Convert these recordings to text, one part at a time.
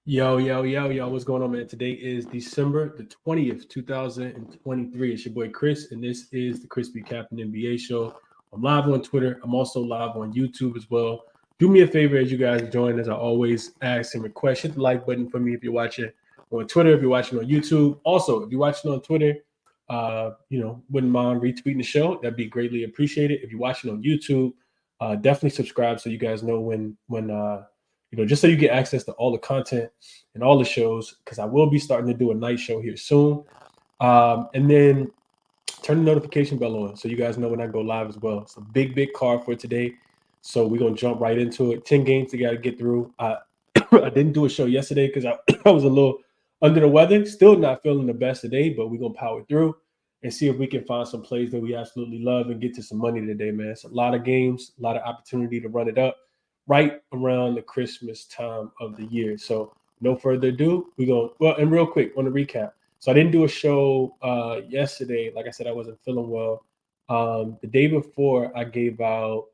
Yo, what's going on, man? Today is December the 20th, 2023. It's your boy Chris, and this is the ChrisBeCappinn NBA show. I'm live on Twitter. I'm also live on YouTube as well. Do me a favor as you guys join, as I always ask and request, hit the like button for me if you're watching on Twitter, if you're watching on YouTube. Also, if you're watching on Twitter, wouldn't mind retweeting the show. That'd be greatly appreciated. If you're watching on YouTube, definitely subscribe so you guys know when just so you get access to all the content and all the shows, because I will be starting to do a night show here soon. And then turn the notification bell on so you guys know when I go live as well. It's a big card for today. So we're going to jump right into it. 10 games we got to get through. I didn't do a show yesterday because I was a little under the weather. Still not feeling the best today, but we're going to power through and see if we can find some plays that we absolutely love and get to some money today, man. It's a lot of games, a lot of opportunity to run it up right around the Christmas time of the year. So no further ado, and real quick on the recap. So I didn't do a show yesterday. Like I said, I wasn't feeling well. The day before, I gave out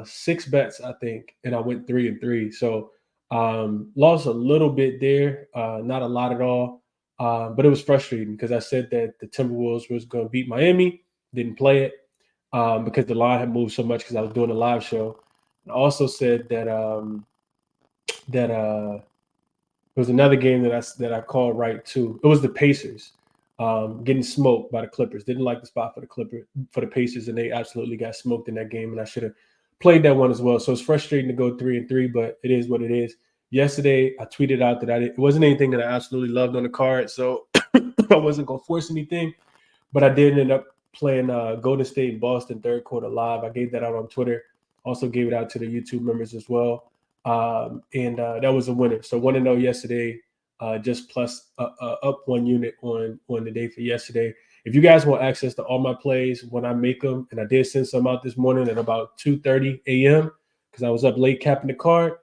6 bets, I think, and I went 3-3. So lost a little bit there, not a lot at all. But it was frustrating because I said that the Timberwolves was going to beat Miami, didn't play it because the line had moved so much because I was doing a live show. I also said that there was another game that I called right too. It was the Pacers getting smoked by the Clippers. Didn't like the spot for the Pacers, and they absolutely got smoked in that game. And I should have played that one as well. So it's frustrating to go 3-3, but it is what it is. Yesterday, I tweeted out that it wasn't anything that I absolutely loved on the card, so I wasn't gonna force anything. But I did end up playing Golden State and Boston third quarter live. I gave that out on Twitter. Also gave it out to the YouTube members as well. And that was a winner. So 1-0 yesterday, just plus up 1 unit on the day for yesterday. If you guys want access to all my plays when I make them, and I did send some out this morning at about 2:30 a.m. because I was up late capping the card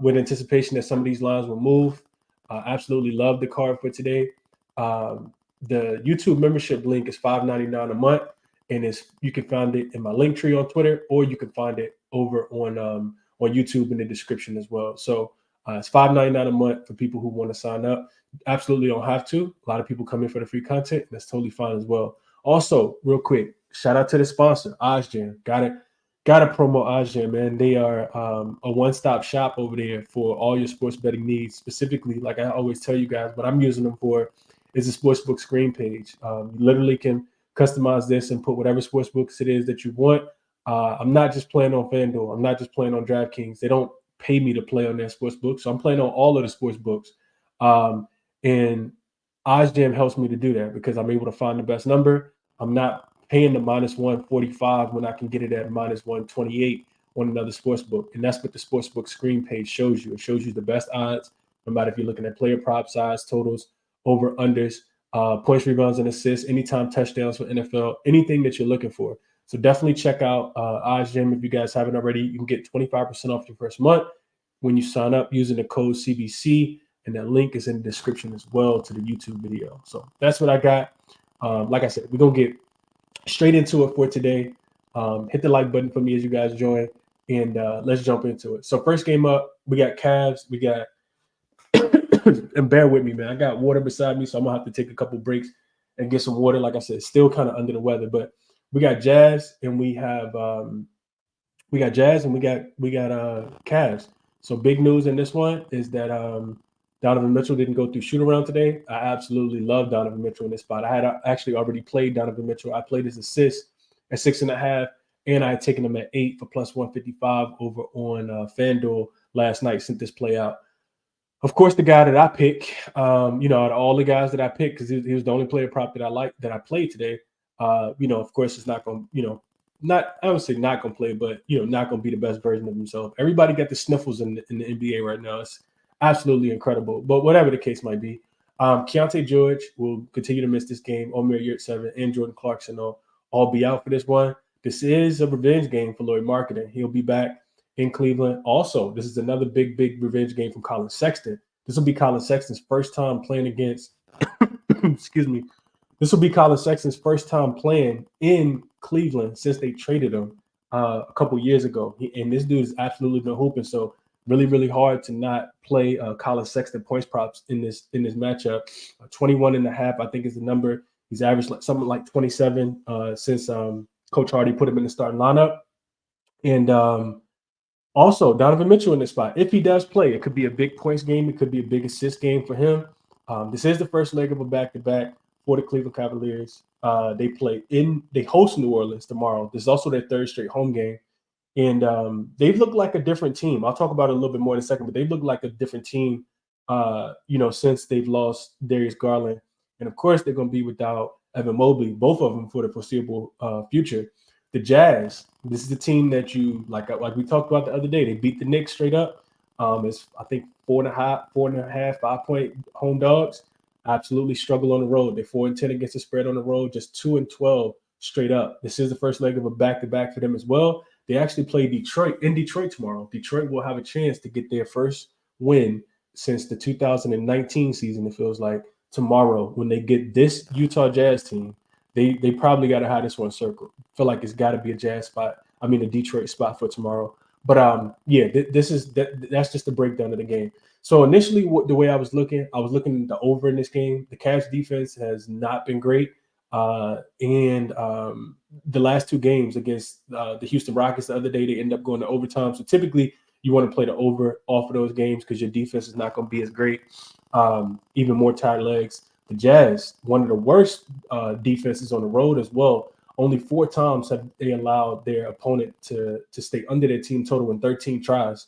with anticipation that some of these lines will move. Absolutely love the card for today. The YouTube membership link is $5.99 a month. And you can find it in my link tree on Twitter, or you can find it over on YouTube in the description as well. So it's $5.99 a month for people who want to sign up. Absolutely don't have to. A lot of people come in for the free content, and that's totally fine as well. Also, real quick, shout out to the sponsor, OzJam. Got to promote OzJam, man. They are a one-stop shop over there for all your sports betting needs. Specifically, like I always tell you guys, what I'm using them for is a sportsbook screen page. You literally can customize this and put whatever sports books it is that you want. I'm not just playing on FanDuel. I'm not just playing on DraftKings. They don't pay me to play on their sports book. So I'm playing on all of the sports books. And OzJam helps me to do that because I'm able to find the best number. I'm not paying the -145 when I can get it at -128 on another sports book. And that's what the sports book screen page shows you. It shows you the best odds, no matter if you're looking at player prop size, totals, over, unders, points, rebounds, and assists, anytime touchdowns for NFL, anything that you're looking for. So definitely check out OzJam if you guys haven't already. You can get 25% off your first month when you sign up using the code CBC, and that link is in the description as well to the YouTube video. So that's what I got. Like I said, we're going to get straight into it for today. Hit the like button for me as you guys join, and let's jump into it. So first game up, we got Cavs. We got and bear with me, man. I got water beside me, so I'm gonna have to take a couple breaks and get some water. Like I said, still kind of under the weather, but we got Jazz and we got Cavs. So big news in this one is that Donovan Mitchell didn't go through shoot around today. I absolutely love Donovan Mitchell in this spot. I had actually already played Donovan Mitchell. I played his assist at 6.5, and I had taken him at 8 for +155 over on FanDuel last night. Sent this play out. Of course, the guy that I pick, out of all the guys that I picked, because he was the only player prop that I played today. Of course, it's not going to, I would say not going to play, but not going to be the best version of himself. Everybody got the sniffles in the NBA right now. It's absolutely incredible. But whatever the case might be, Keontae George will continue to miss this game. Omer Yurtseven and Jordan Clarkson will all be out for this one. This is a revenge game for Lauri Markkanen. He'll be back in Cleveland. Also, this is another big revenge game from Colin Sexton. This will be Colin Sexton's first time playing against excuse me. This will be Colin Sexton's first time playing in Cleveland since they traded him a couple years ago. And this dude has absolutely been hooping. So Really, really hard to not play Colin Sexton points props in this matchup. 21.5, I think, is the number. He's averaged something like 27 since Coach Hardy put him in the starting lineup. And also, Donovan Mitchell in this spot. If he does play, it could be a big points game. It could be a big assist game for him. This is the first leg of a back-to-back for the Cleveland Cavaliers. They host New Orleans tomorrow. This is also their third straight home game. And they've looked like a different team. I'll talk about it a little bit more in a second, but they've looked like a different team, since they've lost Darius Garland. And, of course, they're going to be without Evan Mobley, both of them for the foreseeable future. The Jazz, this is the team that you, like we talked about the other day, they beat the Knicks straight up. It's, I think, 4.5, 5-point home dogs. Absolutely struggle on the road. They're 4-10 against the spread on the road, just 2-12 straight up. This is the first leg of a back-to-back for them as well. They actually play Detroit tomorrow. Detroit will have a chance to get their first win since the 2019 season, it feels like, tomorrow when they get this Utah Jazz team. They probably got to have this one circled. Feel like it's got to be a Detroit spot for tomorrow. But that's just the breakdown of the game. So initially, the way I was looking at the over in this game. The Cavs defense has not been great. And the last two games against the Houston Rockets the other day, they end up going to overtime. So typically you want to play the over off of those games because your defense is not going to be as great. Even more tired legs. The Jazz, one of the worst defenses on the road as well. Only 4 times have they allowed their opponent to stay under their team total in 13 tries.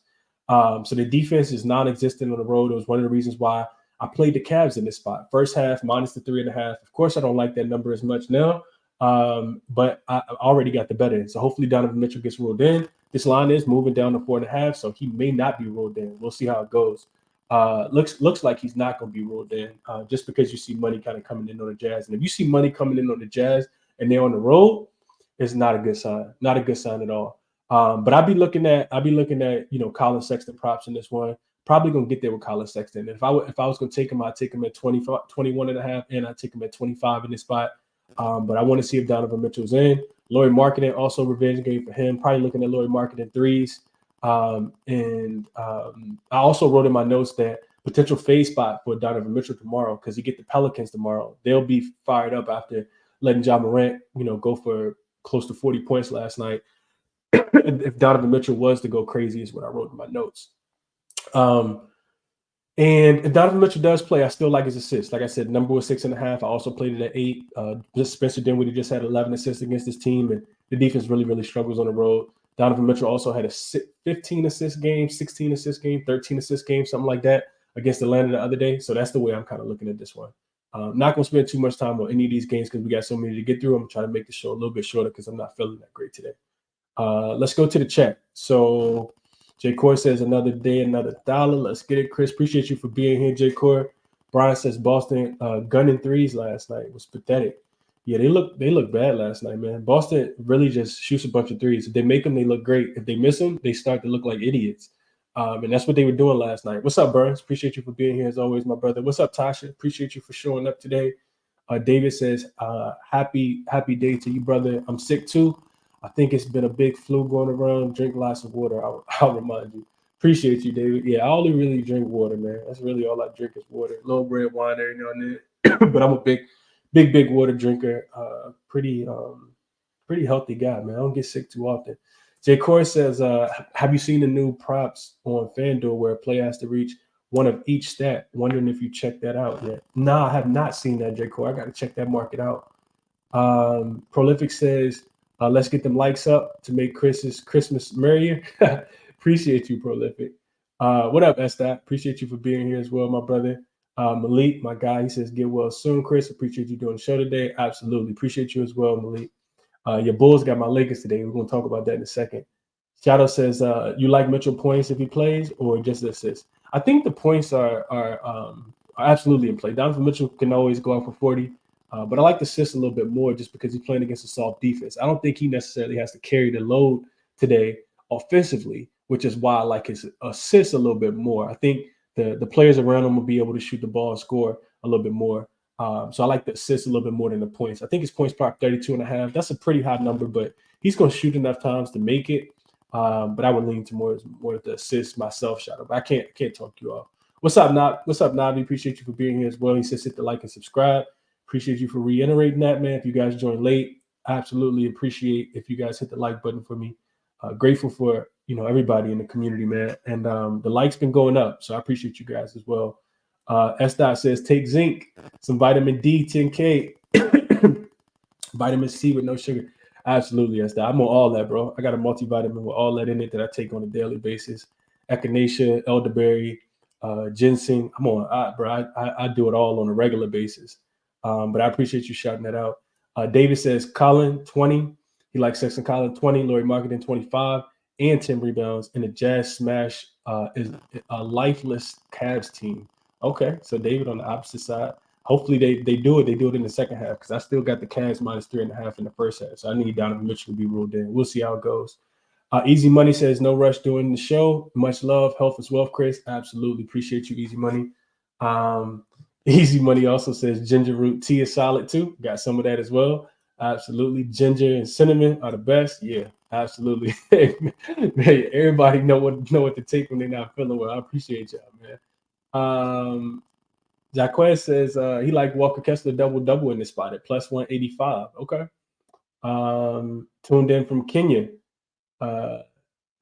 So the defense is non-existent on the road. It was one of the reasons why I played the Cavs in this spot. First half, minus the 3.5. Of course, I don't like that number as much now, but I already got the bet in. So hopefully Donovan Mitchell gets ruled in. This line is moving down to 4.5, so he may not be ruled in. We'll see how it goes. Looks like he's not going to be ruled in just because you see money kind of coming in on the Jazz. And if you see money coming in on the Jazz and they're on the road, it's not a good sign. Not a good sign at all. But I'll be looking at Colin Sexton props in this one. Probably going to get there with Colin Sexton. If I was going to take him, I'd take him at 21.5, and I'd take him at 25 in this spot. But I want to see if Donovan Mitchell's in. Lauri Markkanen, also revenge game for him. Probably looking at Lauri Markkanen threes. And I also wrote in my notes that potential fade spot for Donovan Mitchell tomorrow because you get the Pelicans tomorrow. They'll be fired up after letting Ja Morant, go for close to 40 points last night. If Donovan Mitchell was to go crazy is what I wrote in my notes. And if Donovan Mitchell does play, I still like his assists. Like I said, number was 6.5. I also played it at 8. Spencer Dinwiddie just had 11 assists against this team, and the defense really, really struggles on the road. Donovan Mitchell also had a 15 assist game, 16 assist game, 13 assist game, something like that against Atlanta the other day. So that's the way I'm kind of looking at this one. Not going to spend too much time on any of these games because we got so many to get through. I'm trying to make the show a little bit shorter because I'm not feeling that great today. Let's go to the chat. So J. Core says another day, another dollar. Let's get it, Chris. Appreciate you for being here, J. Core. Brian says Boston gunning threes last night. It was pathetic. Yeah, they look bad last night, man. Boston really just shoots a bunch of threes. If they make them, they look great. If they miss them, they start to look like idiots. And that's what they were doing last night. What's up, Burns? Appreciate you for being here as always, my brother. What's up, Tasha? Appreciate you for showing up today. David says, happy day to you, brother. I'm sick too. I think it's been a big flu going around. Drink lots of water. I'll remind you. Appreciate you, David. Yeah, I only really drink water, man. That's really all I drink is water. A little red wine every now and then. But I'm a big water drinker. Pretty healthy guy, man. I don't get sick too often. J. Corey says, have you seen the new props on FanDuel where a player has to reach one of each stat? Wondering if you checked that out yet. No, I have not seen that, J. Corey. I got to check that market out. Prolific says, let's get them likes up to make Chris's Christmas merrier. Appreciate you, Prolific. What up, Estat? Appreciate you for being here as well, my brother. Malik, my guy, he says, get well soon, Chris. Appreciate you doing the show today. Absolutely. Appreciate you as well, Malik. Your Bulls got my Lakers today. We're going to talk about that in a second. Shadow says, you like Mitchell points if he plays or just assists? I think the points are absolutely in play. Donovan Mitchell can always go out for 40, but I like the assists a little bit more just because he's playing against a soft defense. I don't think he necessarily has to carry the load today offensively, which is why I like his assists a little bit more. I think the players around him will be able to shoot the ball and score a little bit more. So I like the assists a little bit more than the points. I think his points prop 32.5. That's a pretty high number, but he's going to shoot enough times to make it. But I would lean to more the assist myself, Shadow. But I can't talk you off. What's up, Navi? Appreciate you for being here as well. He says hit the like and subscribe. Appreciate you for reiterating that, man. If you guys join late, I absolutely appreciate if you guys hit the like button for me. Grateful for everybody in the community, man. And the likes been going up, so I appreciate you guys as well. S. Dot says take zinc, some vitamin D, 10K, vitamin C with no sugar. Absolutely, S. Dot. I'm on all that, bro. I got a multivitamin with all that in it that I take on a daily basis. Echinacea, elderberry, ginseng. I'm on, bro. I do it all on a regular basis. But I appreciate you shouting that out. David says Colin 20. He likes Sexton Collins 20, Laurie Marketing 25, and 10 rebounds. And the Jazz smash is a lifeless Cavs team. Okay, so David on the opposite side. Hopefully they do it. They do it in the second half because I still got the Cavs minus 3.5 in the first half. So I need Donovan Mitchell to be ruled in. We'll see how it goes. Easy Money says no rush doing the show. Much love, health is wealth, Chris. Absolutely appreciate you, Easy Money. Easy Money also says ginger root tea is solid too. Got some of that as well. Absolutely. Ginger and cinnamon are the best. Yeah, absolutely. Hey, everybody know what to take when they're not feeling well. I appreciate y'all, man. Jaquez says he liked Walker Kessler double in this spot at plus 185. Okay. Tuned in from Kenya.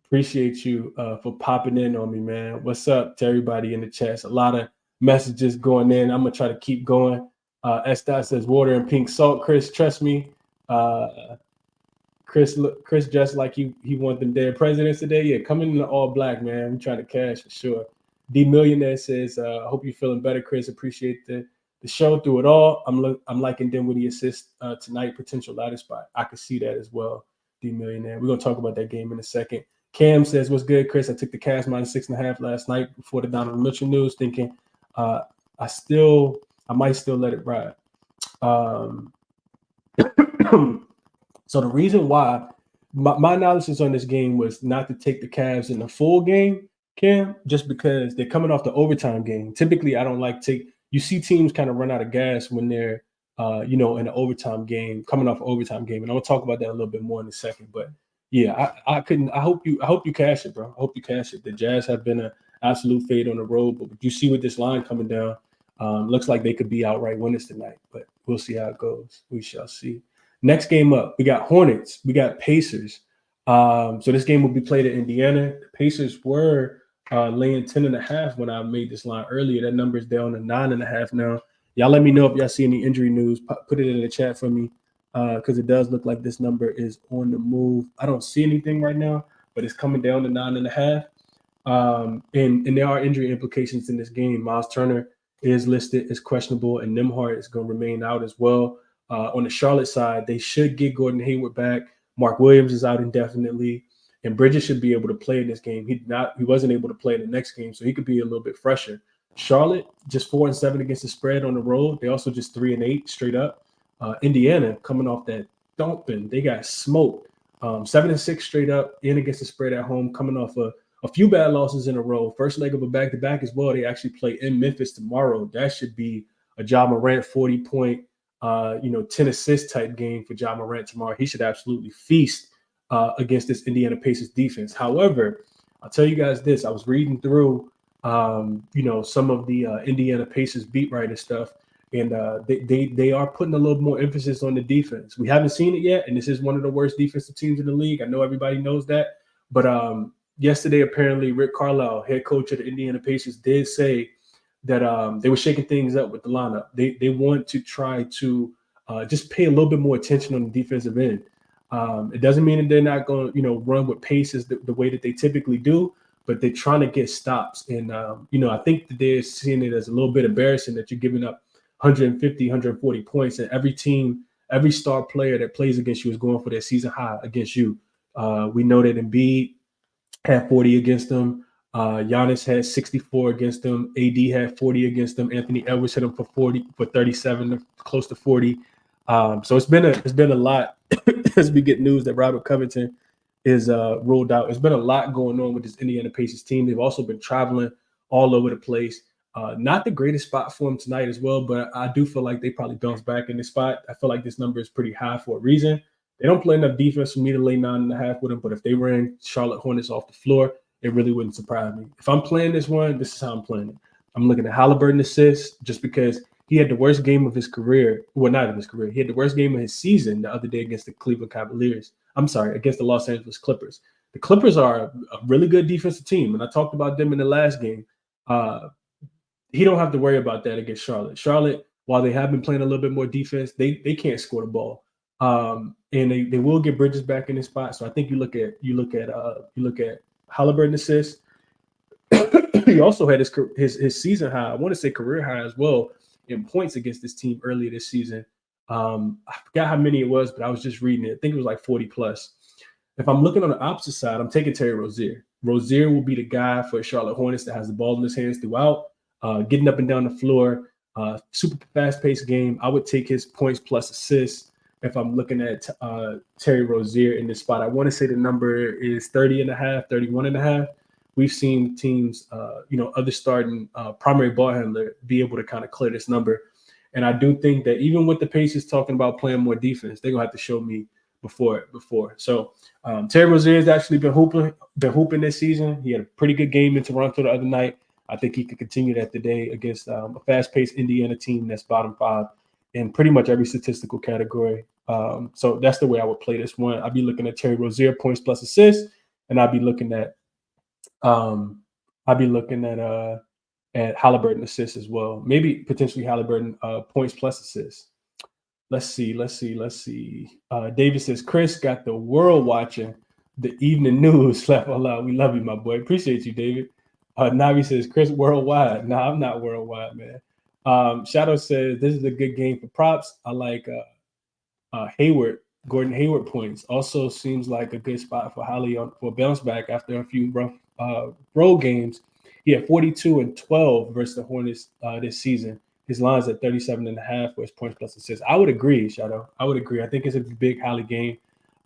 Appreciate you for popping in on me, man. What's up to everybody in the chat? A lot of messages going in. I'm gonna try to keep going. S. Dot says water and pink salt. Chris, trust me. Chris dressed like he won them damn presidents today. Yeah, coming in all black, man. We trying to cash for sure. D Millionaire says, I hope you're feeling better, Chris. Appreciate the show through it all. I'm liking Dinwiddie assist tonight, potential ladder spot. I could see that as well. D Millionaire. We're gonna talk about that game in a second. Cam says, what's good, Chris? I took the Cavs minus 6.5 last night before the Donovan Mitchell news, thinking I might still let it ride. So the reason why my analysis on this game was not to take the Cavs in the full game, Cam, just because they're coming off the overtime game. Typically, I don't like you see teams kind of run out of gas when they're in an overtime game, coming off an overtime game. And I'm gonna talk about that a little bit more in a second. But yeah, I hope you cash it, bro. I hope you cash it. The Jazz have been an absolute fade on the road, but you see with this line coming down, looks like they could be outright winners tonight. But we'll see how it goes. We shall see. Next game up, we got Hornets, we got Pacers. So this game will be played at Indiana. The Pacers were laying 10.5 when I made this line earlier. That number is down to 9.5 now. Y'all let me know if y'all see any injury news. Put it in the chat for me because it does look like this number is on the move. I don't see anything right now, but it's coming down to 9.5. And there are injury implications in this game. Miles Turner is listed as questionable, and Nembhard is going to remain out as well. On the Charlotte side, they should get Gordon Hayward back. Mark Williams is out indefinitely, and Bridges should be able to play in this game. He wasn't able to play in the next game, so he could be a little bit fresher. Charlotte just 4-7 against the spread on the road. They also just 3-8 straight up. Indiana coming off that dumping, they got smoked. 7-6 straight up in against the spread at home, coming off a few bad losses in a row. First leg of a back-to-back as well. They actually play in Memphis tomorrow. That should be a Ja Morant 40-point. 10 assist type game for Ja Morant tomorrow. He should absolutely feast against this Indiana Pacers defense. However, I'll tell you guys this. I was reading through, some of the Indiana Pacers beat writer stuff, and they are putting a little more emphasis on the defense. We haven't seen it yet, and this is one of the worst defensive teams in the league. I know everybody knows that, but yesterday, apparently, Rick Carlisle, head coach of the Indiana Pacers, did say that they were shaking things up with the lineup. They want to try to just pay a little bit more attention on the defensive end. It doesn't mean that they're not going to, run with paces the way that they typically do, but they're trying to get stops. And, I think that they're seeing it as a little bit embarrassing that you're giving up 150, 140 points, and every star player that plays against you is going for their season high against you. We know that Embiid had 40 against them. Giannis had 64 against them. AD had 40 against them. Anthony Edwards hit him for 37, close to 40. So it's been a lot as we get news that Robert Covington is ruled out. It's been a lot going on with this Indiana Pacers team. They've also been traveling all over the place. Not the greatest spot for them tonight as well, but I do feel like they probably bounce back in this spot. I feel like this number is pretty high for a reason. They don't play enough defense for me to lay 9.5 with them. But if they ran Charlotte Hornets off the floor, it really wouldn't surprise me. If I'm playing this one, this is how I'm playing it. I'm looking at Halliburton assists just because he had the worst game of his career. Well, not of his career. He had the worst game of his season the other day against the Cleveland Cavaliers. I'm sorry, against the Los Angeles Clippers. The Clippers are a really good defensive team, and I talked about them in the last game. He don't have to worry about that against Charlotte. Charlotte, while they have been playing a little bit more defense, they can't score the ball. And they will get Bridges back in his spot. So I think you look at Halliburton assists. He also had his season high, I want to say career high as well, in points against this team earlier this season. I forgot how many it was, but I was just reading it. I think it was like 40 plus. If I'm looking on the opposite side, I'm taking Terry Rozier. Rozier will be the guy for Charlotte Hornets that has the ball in his hands throughout, getting up and down the floor, super fast-paced game. I would take his points plus assists if I'm looking at Terry Rozier in this spot. I want to say the number is 30.5, 31.5. We've seen teams, other starting primary ball handler be able to kind of clear this number. And I do think that even with the Pacers talking about playing more defense, they're going to have to show me before. So Terry Rozier has actually been hooping this season. He had a pretty good game in Toronto the other night. I think he could continue that today against a fast-paced Indiana team that's bottom 5 in pretty much every statistical category. So that's the way I would play this one. I'd be looking at Terry Rozier points plus assists, and I'd be looking at Halliburton assists as well. Maybe potentially Halliburton points plus assists. Let's see. David says, Chris got the world watching the evening news. Laugh out loud. We love you, my boy. Appreciate you, David. Navi says, Chris worldwide. No, I'm not worldwide, man. Shadow says, this is a good game for props. I like Gordon Hayward points. Also seems like a good spot for Holly for bounce back after a few rough road games. He had 42 and 12 versus the Hornets this season. His line's at 37.5 for his points plus assists. I would agree, Shadow. I would agree. I think it's a big Holly game.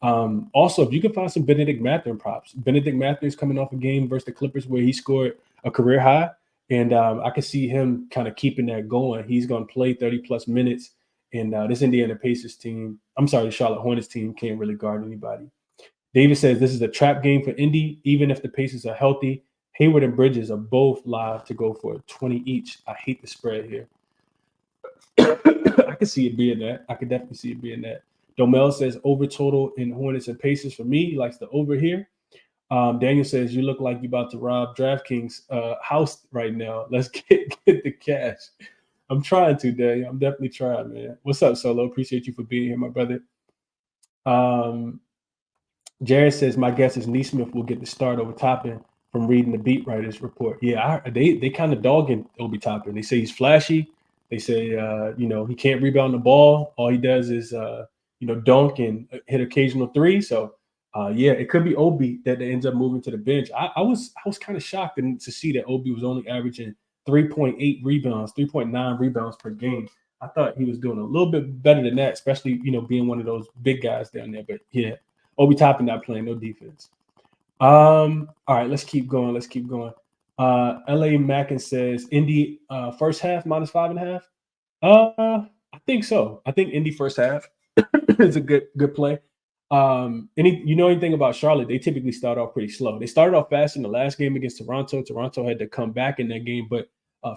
Also, if you can find some Benedict Mathurin props. Benedict Mathurin's coming off a game versus the Clippers where he scored a career high. And I can see him kind of keeping that going. He's going to play 30-plus minutes. And this Indiana Pacers team, the Charlotte Hornets team can't really guard anybody. David says this is a trap game for Indy. Even if the Pacers are healthy, Hayward and Bridges are both live to go for 20 each. I hate the spread here. I can see it being that. I could definitely see it being that. Domel says over total in Hornets and Pacers for me. He likes the over here. Daniel says you look like you're about to rob DraftKings house right now. Let's get the cash. I'm trying to, Daniel. I'm definitely trying, man. What's up, Solo? Appreciate you for being here, my brother. Jared says my guess is Neesmith will get the start over Toppin from reading the beat writers report. Yeah, they kind of dogging Obi Toppin. They say he's flashy. They say he can't rebound the ball. All he does is dunk and hit occasional three. So it could be Obi that ends up moving to the bench. I was kind of shocked to see that Obi was only averaging 3.8 rebounds, 3.9 rebounds per game. I thought he was doing a little bit better than that, especially being one of those big guys down there. But yeah, Obi Toppin not playing no defense. All right, let's keep going. LA Mackin says Indy first half -5.5. I think so. I think Indy first half is a good play. Anything about Charlotte? They typically start off pretty slow. They started off fast in the last game against Toronto. Toronto had to come back in that game, but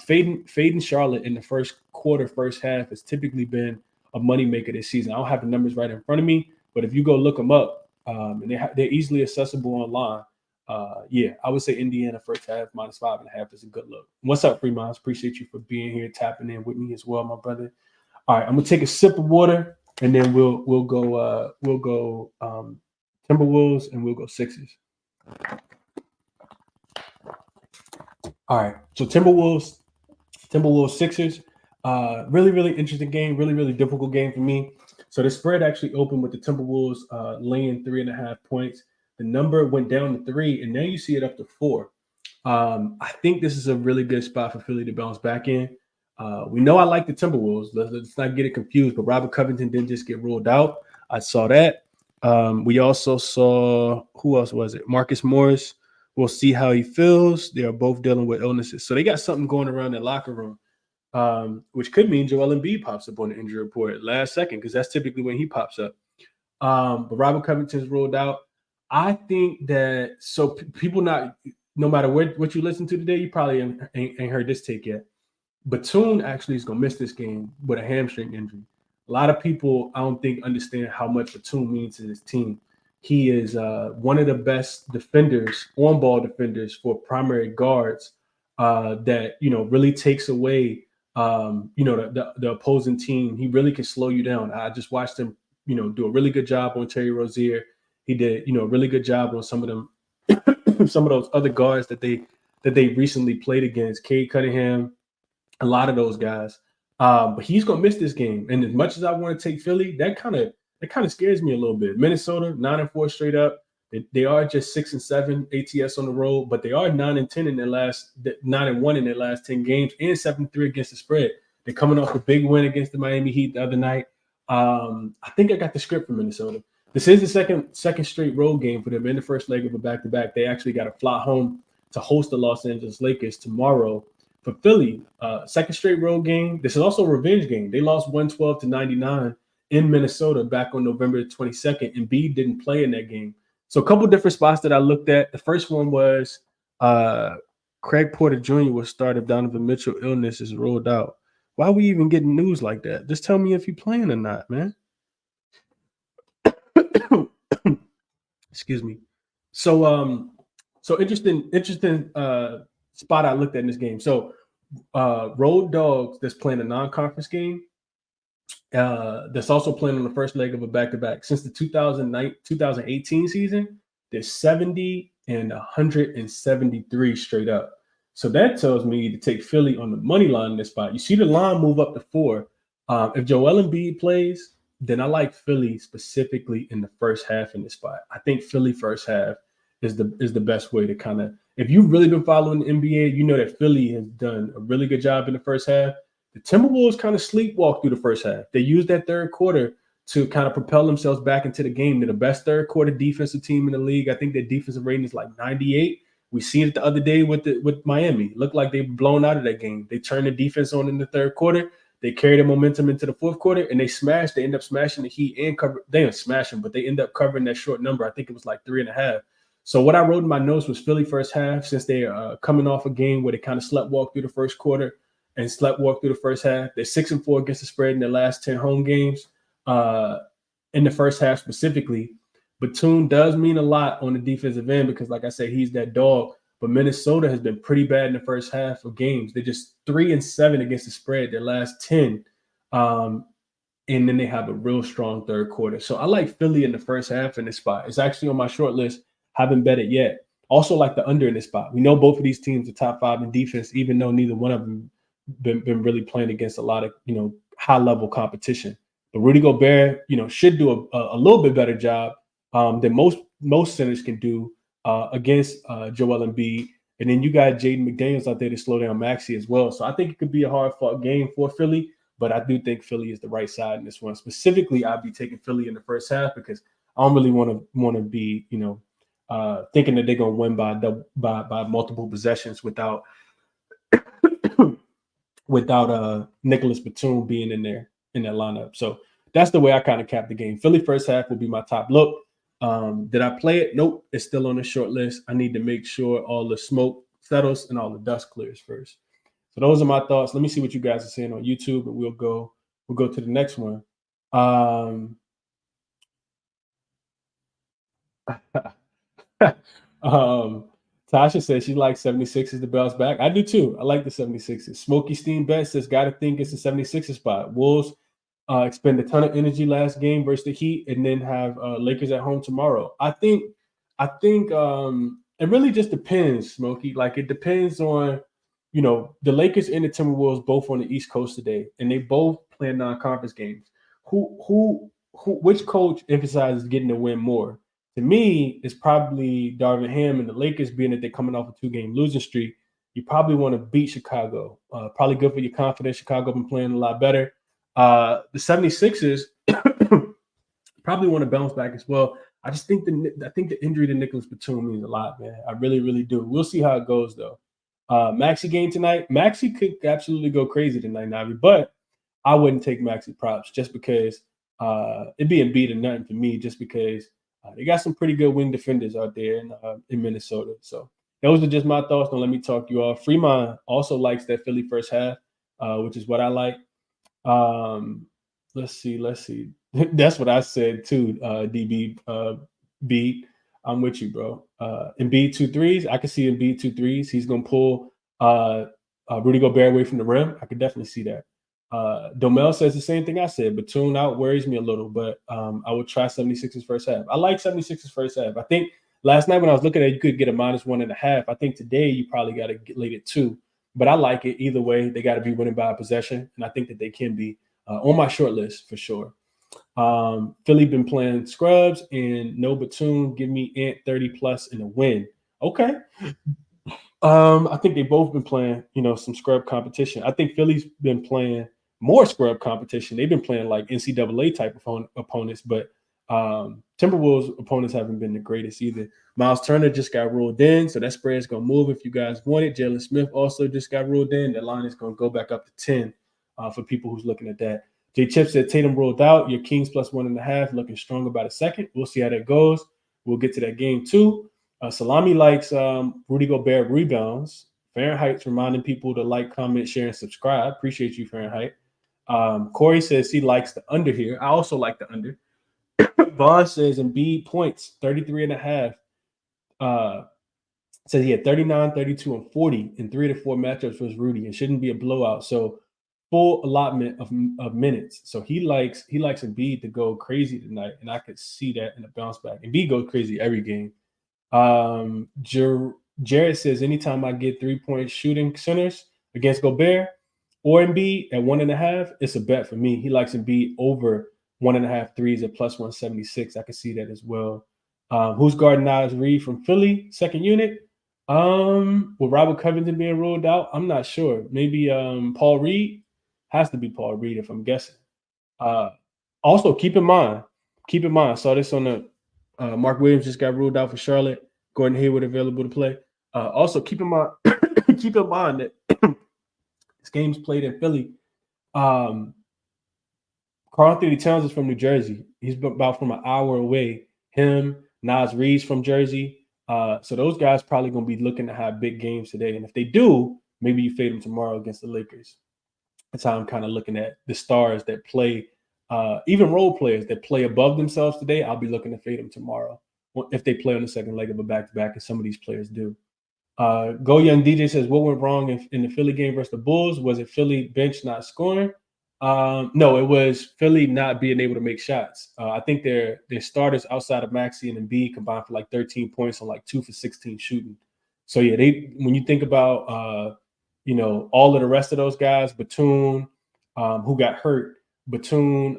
fading Charlotte in the first quarter, first half has typically been a moneymaker this season. I don't have the numbers right in front of me, but if you go look them up, and they're easily accessible online. I would say Indiana first half -5.5 is a good look. What's up, Fremont? Appreciate you for being here, tapping in with me as well, my brother. All right, I'm gonna take a sip of water, and then we'll go Timberwolves and we'll go Sixers. All right, so Timberwolves Sixers. Really, really interesting game. Really, really difficult game for me. So the spread actually opened with the Timberwolves laying 3.5 points. The number went down to 3, and now you see it up to 4. I think this is a really good spot for Philly to bounce back in. We know I like the Timberwolves. Let's not get it confused, but Robert Covington didn't just get ruled out. I saw that. We also saw, who else was it? Marcus Morris. We'll see how he feels. They are both dealing with illnesses. So they got something going around their locker room. Which could mean Joel Embiid pops up on the injury report last second, because that's typically when he pops up. But Robert Covington's ruled out. I think that people no matter what you listen to today, you probably ain't heard this take yet. Batum actually is going to miss this game with a hamstring injury. A lot of people, I don't think, understand how much Batum means to this team. He is one of the best defenders, on-ball defenders for primary guards that, really takes away, the opposing team. He really can slow you down. I just watched him, do a really good job on Terry Rozier. He did, a really good job on some of them, some of those other guards that they recently played against, Cade Cunningham, a lot of those guys. But he's gonna miss this game. And as much as I want to take Philly, that kind of scares me a little bit. Minnesota 9-4 straight up. They are just 6-7 ATS on the road, but they are 9-10 in their last 9-1 in their last 10 games and 7-3 against the spread. They're coming off a big win against the Miami Heat the other night. I think I got the script for Minnesota. This is the second straight road game for them in the first leg of a back-to-back. They actually got to fly home to host the Los Angeles Lakers tomorrow. For Philly, second straight road game. This is also a revenge game. They lost 112-99 in Minnesota back on November 22nd, and Embiid didn't play in that game. So a couple different spots that I looked at. The first one was Craig Porter Jr. will start if Donovan Mitchell illness is ruled out. Why are we even getting news like that? Just tell me if you're playing or not, man. Excuse me. So interesting spot I looked at in this game. So road dogs that's playing a non-conference game, that's also playing on the first leg of a back-to-back. Since the 2018 season, they're 70 and 173 straight up. So that tells me to take Philly on the money line in this spot. You see the line move up to 4. If Joel Embiid plays, then I like Philly specifically in the first half in this spot. I think Philly first half is the best way to kind of, if you've really been following the NBA, you know that Philly has done a really good job in the first half. The Timberwolves kind of sleepwalk through the first half. They used that third quarter to kind of propel themselves back into the game. They're the best third quarter defensive team in the league. I think their defensive rating is like 98. We seen it the other day with Miami. It looked like they were blown out of that game. They turned the defense on in the third quarter. They carried the momentum into the fourth quarter, and they smashed. They end up smashing the Heat and cover. They didn't smash them, but they end up covering that short number. I think it was like 3.5. So what I wrote in my notes was Philly first half, since they are coming off a game where they kind of sleptwalk through the first quarter and sleptwalk through the first half. They're 6-4 against the spread in their last 10 home games. In the first half specifically, Batum does mean a lot on the defensive end because, like I said, he's that dog. But Minnesota has been pretty bad in the first half of games. They're just 3-7 against the spread their last 10. And then they have a real strong third quarter. So I like Philly in the first half in this spot. It's actually on my short list. Haven't bet it yet. Also like the under in this spot. We know both of these teams are top 5 in defense, even though neither one of them been really playing against a lot of, high level competition. But Rudy Gobert, should do a little bit better job than most centers can do against Joel Embiid. And then you got Jaden McDaniels out there to slow down Maxey as well. So I think it could be a hard-fought game for Philly, but I do think Philly is the right side in this one. Specifically, I'd be taking Philly in the first half because I don't really want to be, thinking that they're going to win by multiple possessions without Nicholas Batum being in that lineup. So that's the way I kind of cap the game. Philly first half will be my top look. Did I play it? Nope. It's still on the short list. I need to make sure all the smoke settles and all the dust clears first. So those are my thoughts. Let me see what you guys are saying on YouTube, and we'll go to the next one. Tasha says she likes 76ers to bounce back. I do too. I like the 76ers. Smokey Steam Bet says, gotta think it's a 76ers spot. Wolves expend a ton of energy last game versus the Heat, and then have Lakers at home tomorrow. I think it really just depends, Smokey. Like, it depends on, the Lakers and the Timberwolves both on the East Coast today, and they both play non-conference games. Which coach emphasizes getting the win more? To me, it's probably Darvin Ham, and the Lakers, being that they're coming off a 2-game losing streak. You probably want to beat Chicago. Probably good for your confidence. Chicago been playing a lot better. The 76ers probably want to bounce back as well. I think the injury to Nicholas Batum means a lot, man. I really, really do. We'll see how it goes, though. Maxey game tonight. Maxey could absolutely go crazy tonight, Navi, but I wouldn't take Maxey props just because It'd be Embiid or nothing for me, just because they got some pretty good wing defenders out there in Minnesota. So those are just my thoughts. Don't let me talk you off. Fremont also likes that Philly first half, which is what I like. Let's see. That's what I said too, DB. Beat. I'm with you, bro. Embiid 2 threes. I can see Embiid 2 threes. He's gonna pull Rudy Gobert away from the rim. I could definitely see that. Domel says the same thing I said. Batum out worries me a little, but I would try 76ers first half. I like 76ers first half. I think last night when I was looking at it, you could get a -1.5. I think today you probably got to get late at 2. But I like it either way. They got to be winning by a possession, and I think that they can be on my short list for sure. Philly been playing scrubs and no Batum. Give me Ant 30 plus in a win. Okay. I think they both been playing, some scrub competition. I think Philly's been playing more scrub competition. They've been playing like NCAA type of opponents, but Timberwolves opponents haven't been the greatest either. Miles Turner just got ruled in, so that spread is going to move if you guys want it. Jalen Smith also just got ruled in. That line is going to go back up to 10 for people who's looking at that. J Chip said Tatum ruled out. Your Kings +1.5, looking strong about a second. We'll see how that goes. We'll get to that game too. Salami likes Rudy Gobert rebounds. Fahrenheit's reminding people to like, comment, share, and subscribe. Appreciate you, Fahrenheit. Corey says he likes the under here. I also like the under. Vaughn says Embiid points, 33.5. Says he had 39, 32, and 40 in 3 to 4 matchups versus Rudy. It shouldn't be a blowout. So full allotment of minutes. So he likes Embiid to go crazy tonight, and I could see that in a bounce back. Embiid goes crazy every game. Jared says anytime I get 3-point shooting centers against Gobert or Embiid at 1.5, it's a bet for me. He likes Embiid over 1.5 threes at +176. I can see that as well. Who's guarding Naz Reid from Philly, second unit? With Robert Covington being ruled out, I'm not sure. Maybe Paul Reed. Has to be Paul Reed if I'm guessing. Also, keep in mind, I saw this on the Mark Williams just got ruled out for Charlotte. Gordon Hayward available to play. Also, keep in mind that this game's played in Philly. Karl Anthony Towns is from New Jersey. He's about from an hour away. Him, Naz Reid's from Jersey. So those guys probably going to be looking to have big games today. And if they do, maybe you fade them tomorrow against the Lakers. That's how I'm kind of looking at the stars that play, even role players that play above themselves today. I'll be looking to fade them tomorrow if they play on the second leg of a back-to-back, and some of these players do. Go Young DJ says, what went wrong in the Philly game versus the Bulls? Was it Philly bench not scoring? No, it was Philly not being able to make shots. I think their starters outside of Maxey and Embiid combined for like 13 points on like 2 for 16 shooting. So yeah, when you think about all of the rest of those guys, Batum, who got hurt, Batum,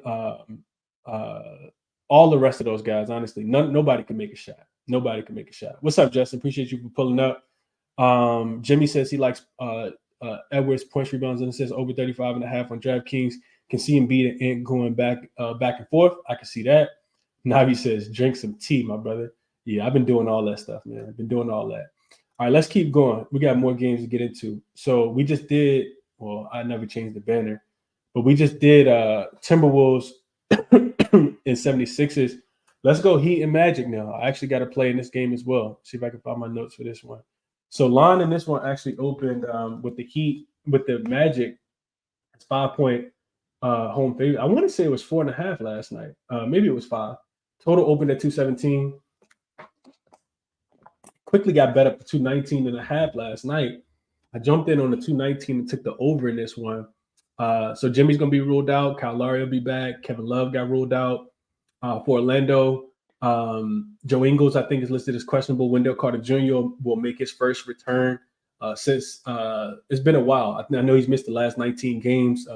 all the rest of those guys, honestly, nobody can make a shot. Nobody can make a shot. What's up, Justin? Appreciate you for pulling up. Jimmy says he likes Edwards points, rebounds, and it says over 35.5 on DraftKings. Can see Embiid and going back and forth. I can see that. Navi says drink some tea, my brother. Yeah, I've been doing all that stuff, man. I've been doing all that. All right, let's keep going. We got more games to get into. So we just did, well, I never changed the banner, but we just did Timberwolves and 76ers. Let's go Heat and Magic now. I actually got to play in this game as well. See if I can find my notes for this one. So line in this one actually opened with the Heat, with the Magic. It's 5-point home favorite. I want to say it was 4.5 last night. Maybe it was 5. Total opened at 217. Quickly got bet up to 219.5 last night. I jumped in on the 219 and took the over in this one. So Jimmy's going to be ruled out. Kyle Lowry will be back. Kevin Love got ruled out for Orlando. Joe Ingles, I think, is listed as questionable. Wendell Carter Jr. will make his first return since it's been a while. I know he's missed the last 19 games.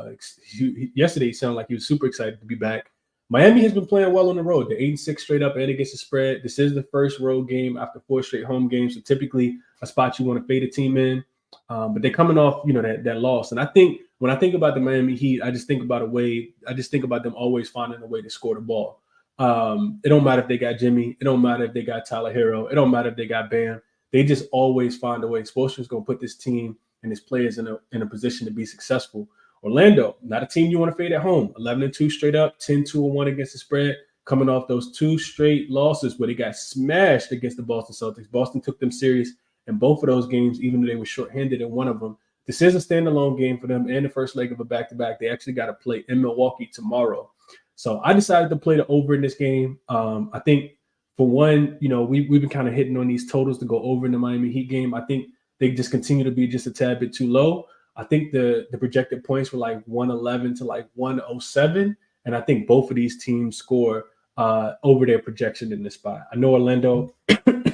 Yesterday, he sounded like he was super excited to be back. Miami has been playing well on the road. They're 8-6 straight up and against the spread. This is the first road game after 4 straight home games. So typically a spot you want to fade a team in. But they're coming off, that loss. And I think when I think about the Miami Heat, I just think about them always finding a way to score the ball. It don't matter if they got Jimmy. It don't matter if they got Tyler Hero. It don't matter if they got Bam. They just always find a way. Spoelstra's going to put this team and his players in a position to be successful Orlando, not a team you want to fade at home. 11-2 straight up, 10-2-1 against the spread, coming off those 2 straight losses where they got smashed against the Boston Celtics. Boston took them serious in both of those games, even though they were shorthanded in one of them. This is a standalone game for them and the first leg of a back-to-back. They actually got to play in Milwaukee tomorrow. So I decided to play the over in this game. I think, for one, we've been kind of hitting on these totals to go over in the Miami Heat game. I think they just continue to be just a tad bit too low. I think the projected points were like 111 to like 107. And I think both of these teams score over their projection in this spot. I know Orlando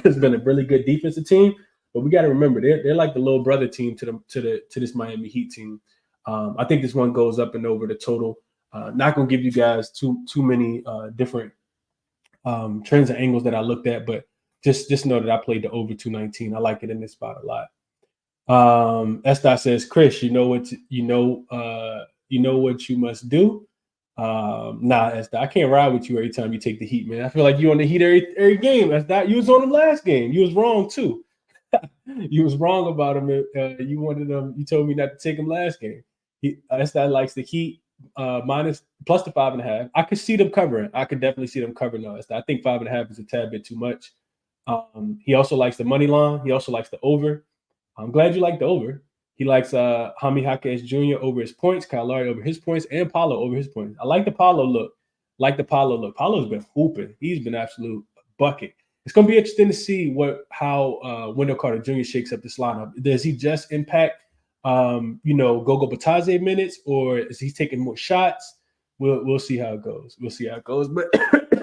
has been a really good defensive team, but we got to remember they're like the little brother team to this Miami Heat team. I think this one goes up and over the total. Not gonna give you guys too many different trends and angles that I looked at, but just know that I played the over 219. I like it in this spot a lot. S. says, Chris, you know what you must do. Nah, S. I can't ride with you every time you take the Heat, man. I feel like you on the Heat every game. S. You was on them last game. You was wrong too. You was wrong about them. You wanted them. You told me not to take them last game. S. likes the Heat minus plus the 5.5. I could see them covering. I could definitely see them covering those. I think 5.5 is a tad bit too much. He also likes the money line. He also likes the over. I'm glad you like the over. He likes Jaime Jaquez Jr. over his points, Kyle Lowry over his points, and Paolo over his points. I like the Paolo look. Paolo's been hooping. He's been absolute bucket. It's going to be interesting to see how Wendell Carter Jr. shakes up this lineup. Does he just impact Gogo Batadze minutes, or is he taking more shots? We'll see how it goes. But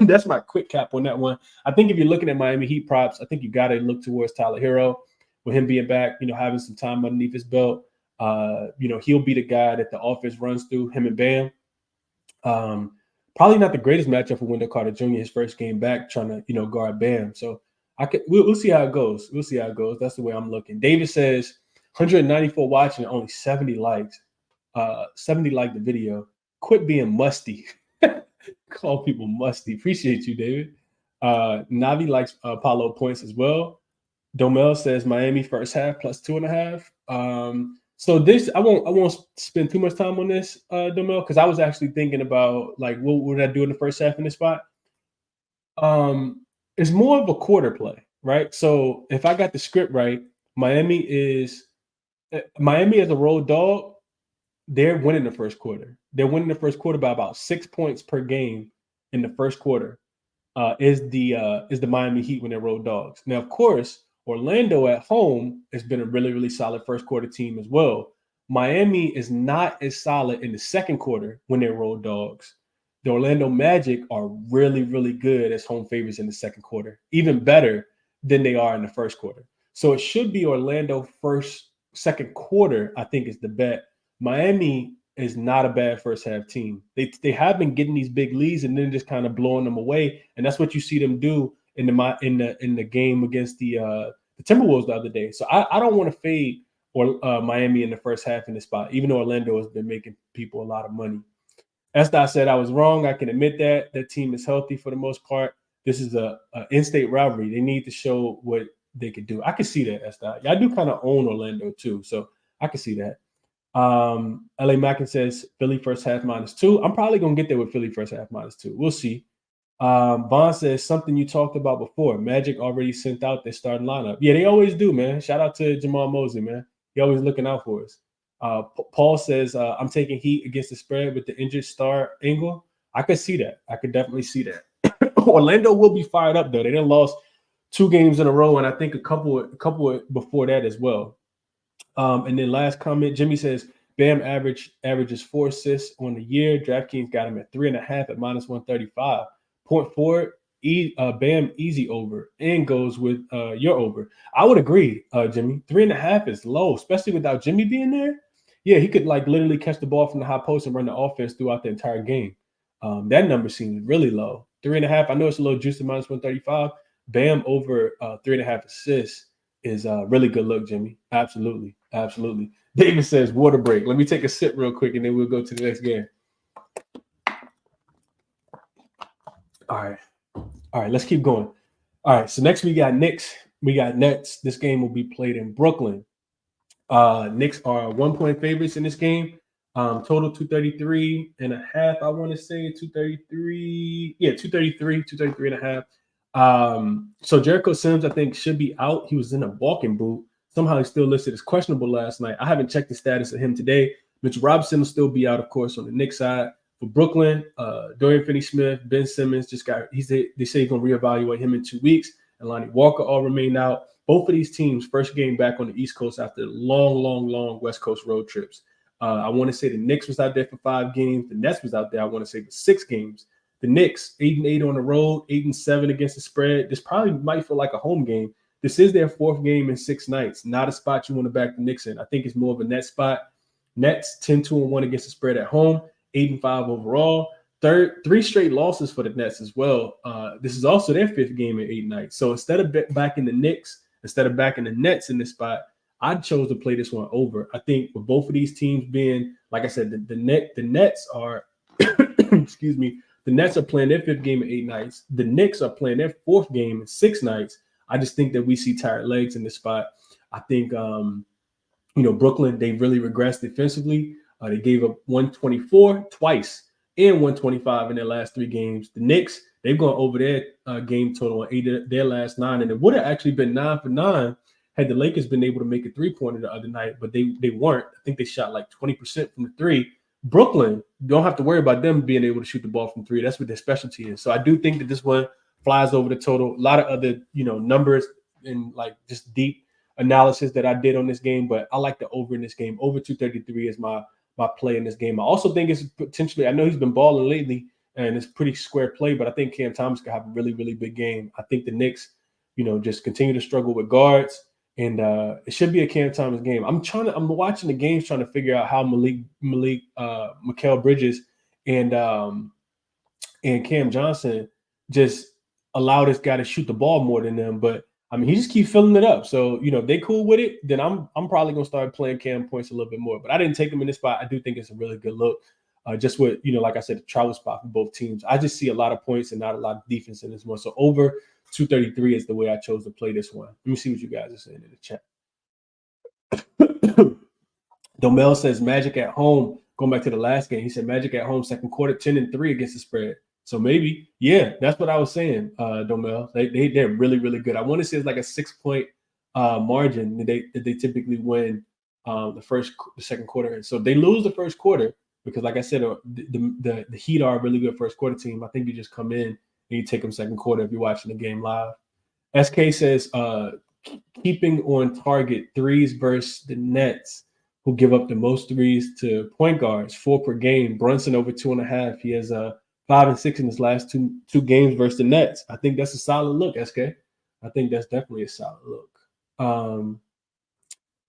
that's my quick cap on that one. I think if you're looking at Miami Heat props, I think you got to look towards Tyler Hero with him being back, having some time underneath his belt. He'll be the guy that the offense runs through, him and Bam. Probably not the greatest matchup for Wendell Carter Jr. his first game back, trying to guard Bam. So we'll see how it goes. That's the way I'm looking. David says 194 watching and only 70 likes. 70 liked the video. Quit being musty. Call people musty. Appreciate you, David. Navi likes Paulo points as well. Domel says Miami first half plus 2.5. So this I won't spend too much time on this, Domel, because I was actually thinking about like what would I do in the first half in this spot. It's more of a quarter play, right? So if I got the script right, Miami as a road dog, they're winning the first quarter. They're winning the first quarter by about 6 points per game in the first quarter. Is the Miami Heat when they're road dogs. Now, of course, Orlando at home has been a really, really solid first quarter team as well. Miami is not as solid in the second quarter when they're road dogs. The Orlando Magic are really, really good as home favorites in the second quarter, even better than they are in the first quarter. So it should be Orlando second quarter, I think, is the bet. Miami is not a bad first half team. They have been getting these big leads and then just kind of blowing them away, and that's what you see them do in the game against the Timberwolves the other day. So I don't want to fade Miami in the first half in this spot, even though Orlando has been making people a lot of money. Estai said I was wrong. I can admit that team is healthy for the most part. This is a in-state rivalry. They need to show what they could do. I can see that, Estai. I do kind of own Orlando too, so I can see that. LA Mackin says Philly first half -2. I'm probably gonna get there with Philly first half -2. We'll see. Vaughn says something you talked about before. Magic already sent out their starting lineup. Yeah, they always do, man. Shout out to Jamal Mosley, man. He always looking out for us. Paul says I'm taking Heat against the spread with the injured star angle. I could see that. I could definitely see that. Orlando will be fired up though. They done lost 2 games in a row, and I think a couple before that as well. And then last comment, Jimmy says Bam averages 4 assists on the year. DraftKings got him at 3.5 at -135. Point forward, Bam easy over and goes with your over. I would agree, Jimmy. 3.5 is low, especially without Jimmy being there. Yeah, he could like literally catch the ball from the high post and run the offense throughout the entire game. That number seems really low. 3.5. I know it's a little juicy, -135. Bam over 3.5 assists is a really good look, Jimmy. Absolutely. David says water break. Let me take a sip real quick and then we'll go to the next game. All right, let's keep going. All right, so next we got Knicks. We got Nets. This game will be played in Brooklyn. Knicks are 1-point favorites in this game. Total 233.5. I want to say 233. Yeah, 233.5. So Jericho Sims, I think, should be out. He was in a walking boot. Somehow he's still listed as questionable last night. I haven't checked the status of him today. Mitchell Robinson will still be out, of course, on the Knicks side. For Brooklyn, Dorian Finney-Smith, Ben Simmons they say he's going to reevaluate him in 2 weeks. And Lonnie Walker all remain out. Both of these teams, first game back on the East Coast after long West Coast road trips. I want to say the Knicks was out there for 5 games. The Nets was out there, I want to say, for 6 games. The Knicks, 8-8 on the road, 8-7 against the spread. This probably might feel like a home game. This is their 4th game in 6 nights. Not a spot you want to back the Knicks in. I think it's more of a net spot. Nets 10-2-1 against the spread at home, 8-5 overall. 3 straight losses for the Nets as well. This is also their 5th game in 8 nights. So instead of backing the Knicks, instead of backing the Nets in this spot, I chose to play this one over. I think with both of these teams being, like I said, the Nets are, excuse me, the Nets are playing their 5th game in 8 nights. The Knicks are playing their 4th game in 6 nights. I just think that we see tired legs in this spot. I think, Brooklyn, they really regressed defensively. They gave up 124 twice and 125 in their last 3 games. The Knicks, they've gone over their game total on 8 of their last 9, and it would have actually been 9 for 9 had the Lakers been able to make a 3-pointer the other night, but they weren't. I think they shot like 20% from the 3. Brooklyn, don't have to worry about them being able to shoot the ball from 3. That's what their specialty is. So I do think that this one flies over the total. A lot of other, numbers and like just deep analysis that I did on this game, but I like the over in this game. Over 233 is my play in this game. I also think it's potentially, I know he's been balling lately and it's pretty square play, but I think Cam Thomas could have a really, really big game. I think the Knicks, just continue to struggle with guards. And it should be a Cam Thomas game. I'm watching the games, trying to figure out how Mikal Bridges and Cam Johnson just allow this guy to shoot the ball more than them. But I mean, he just keeps filling it up. So if they cool with it, then I'm probably gonna start playing Cam points a little bit more. But I didn't take him in this spot. I do think it's a really good look. Just with like I said, the travel spot for both teams. I just see a lot of points and not a lot of defense in this one. So over 233 is the way I chose to play this one. Let me see what you guys are saying in the chat. Domel says Magic at home. Going back to the last game, he said Magic at home, second quarter, 10-3 against the spread. So maybe, yeah, that's what I was saying, Domel. They're really, really good. I want to say it's like a 6-point margin that they typically win the second quarter. So they lose the first quarter because, like I said, the Heat are a really good first quarter team. I think you just come in and you take them second quarter if you're watching the game live. SK says keeping on target threes versus the Nets, who give up the most threes to point guards, 4 per game. Brunson over 2.5. He has 5 and 6 in his last two games versus the Nets. I think that's a solid look, SK. I think that's definitely a solid look.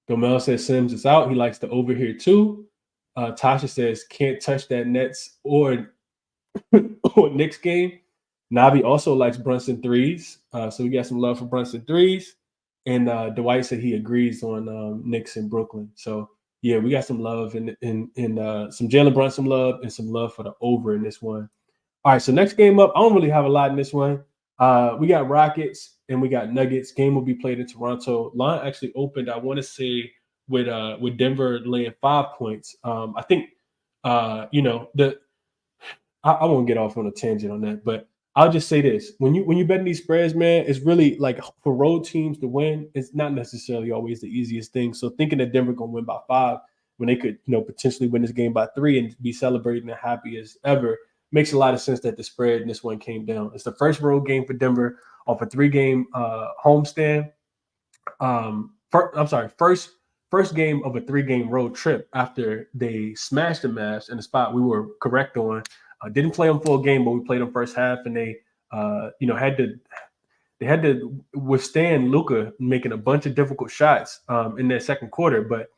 Domel says Sims is out. He likes the over here too. Tasha says can't touch that Nets or Knicks game. Navi also likes Brunson threes. So we got some love for Brunson threes. And Dwight said he agrees on Knicks and Brooklyn. So yeah, we got some love and some Jalen Brunson love and some love for the over in this one. All right, so next game up, I don't really have a lot in this one. We got Rockets and we got Nuggets. Game will be played in Toronto. Line actually opened, I want to say, with Denver laying 5 points. I think, I won't get off on a tangent on that, but I'll just say this: when you bet these spreads, man, it's really like for road teams to win. It's not necessarily always the easiest thing. So thinking that Denver gonna win by 5 when they could, potentially win this game by 3 and be celebrating and happy as ever makes a lot of sense. That the spread in this one came down. It's the first road game for Denver off a 3-game homestand. First game of a 3-game road trip after they smashed the Mavs in the spot we were correct on. Didn't play them full game, but we played them first half, and they, had to withstand Luka making a bunch of difficult shots in their second quarter. But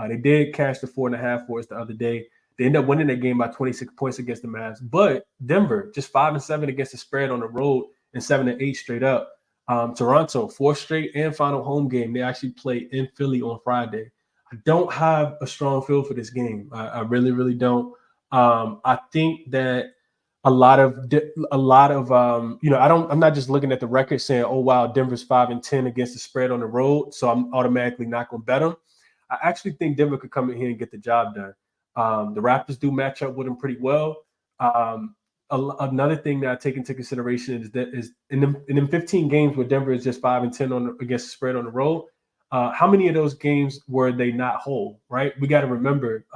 they did cash the 4.5 for us the other day. They ended up winning that game by 26 points against the Mavs. But Denver just 5-7 against the spread on the road and 7-8 straight up. Toronto 4th straight and final home game. They actually play in Philly on Friday. I don't have a strong feel for this game. I really, really don't. I think that a lot of I'm not just looking at the record saying, oh wow, Denver's 5-10 against the spread on the road, so I'm automatically not going to bet them. I actually think Denver could come in here and get the job done. The Raptors do match up with them pretty well. Another thing that I take into consideration is in them 15 games where Denver is just 5-10 against the spread on the road. How many of those games were they not whole? Right, we got to remember,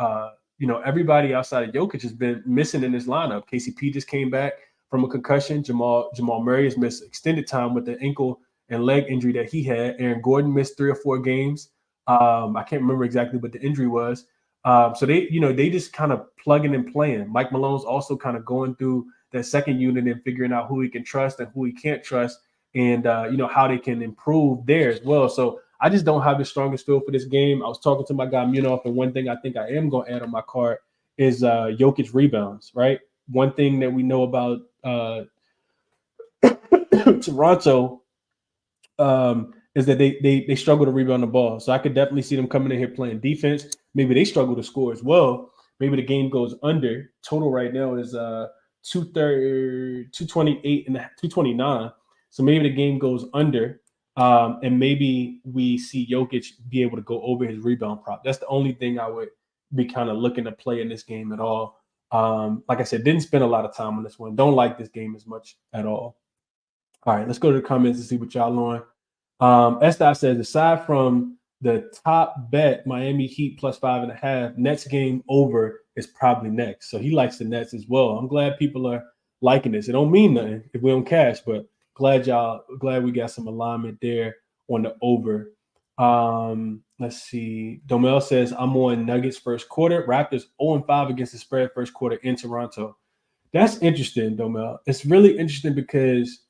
everybody outside of Jokic has been missing in this lineup. KCP just came back from a concussion. Jamal Murray has missed extended time with the ankle and leg injury that he had. Aaron Gordon missed 3 or 4 games. I can't remember exactly what the injury was. So they just kind of plugging and playing. Mike Malone's also kind of going through that second unit and figuring out who he can trust and who he can't trust, and how they can improve there as well. So I just don't have the strongest feel for this game. I was talking to my guy Munoz, and one thing I think I am going to add on my card is Jokic rebounds. Right, one thing that we know about Toronto is that they struggle to rebound the ball. So I could definitely see them coming in here playing defense. Maybe they struggle to score as well. Maybe the game goes under. Total right now is 228 and 229. So maybe the game goes under, and maybe we see Jokic be able to go over his rebound prop. That's the only thing I would be kind of looking to play in this game at all. Like I said, didn't spend a lot of time on this one. Don't like this game as much at all. All right, let's go to the comments and see what y'all on. Estai says, aside from the top bet, Miami Heat plus 5.5, Nets game over is probably next. So he likes the Nets as well. I'm glad people are liking this. It don't mean nothing if we don't cash, but glad we got some alignment there on the over. Let's see. Domel says, I'm on Nuggets first quarter. Raptors 0-5 against the spread first quarter in Toronto. That's interesting, Domel. It's really interesting because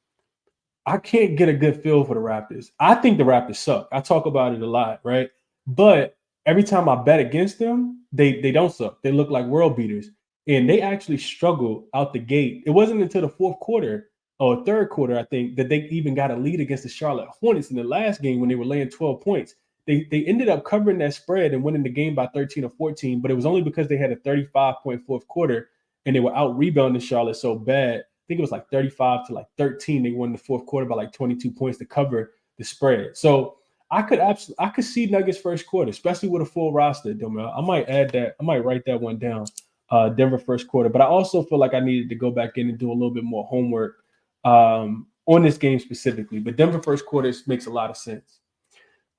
I can't get a good feel for the Raptors. I think the Raptors suck. I talk about it a lot, right? But every time I bet against them, they don't suck. They look like world beaters. And they actually struggled out the gate. It wasn't until the fourth quarter or third quarter, I think, that they even got a lead against the Charlotte Hornets in the last game when they were laying 12 points. They ended up covering that spread and winning the game by 13 or 14, but it was only because they had a 35-point fourth quarter and they were out rebounding Charlotte so bad. I think it was like 35 to like 13. They won the fourth quarter by like 22 points to cover the spread. So I could see Nuggets first quarter, especially with a full roster, Domel. I might add that. I might write that one down. Denver first quarter. But I also feel like I needed to go back in and do a little bit more homework on this game specifically. But Denver first quarter makes a lot of sense.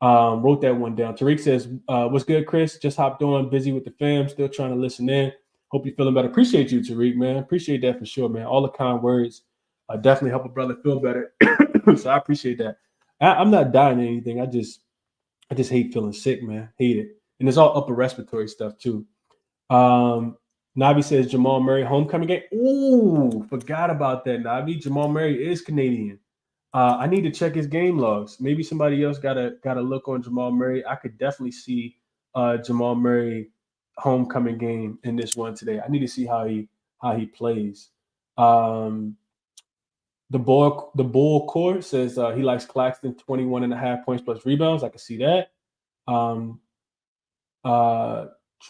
Wrote that one down. Tariq says, what's good, Chris? Just hopped on, busy with the fam, still trying to listen in. Hope you're feeling better. Appreciate you, Tariq, man. Appreciate that for sure, man. All the kind words definitely help a brother feel better. So I appreciate that. I'm not dying or anything. I just hate feeling sick, man. Hate it. And it's all upper respiratory stuff too. Navi says Jamal Murray homecoming game. Ooh, forgot about that, Navi. Jamal Murray is Canadian. I need to check his game logs. Maybe somebody else got a look on Jamal Murray. I could definitely see Jamal Murray homecoming game in this one today. I need to see how he plays. The Bull Court says he likes Claxton 21.5 points plus rebounds. I can see that.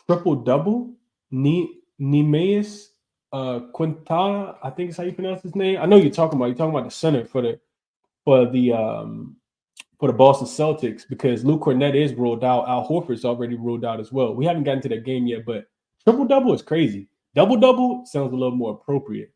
Triple double. Nemeas Quintana, I think is how you pronounce his name. I know you're talking about the center for the Boston Celtics, because Luke Cornett is ruled out. Al Horford's already ruled out as well. We haven't gotten to that game yet, but triple-double is crazy. Double-double sounds a little more appropriate.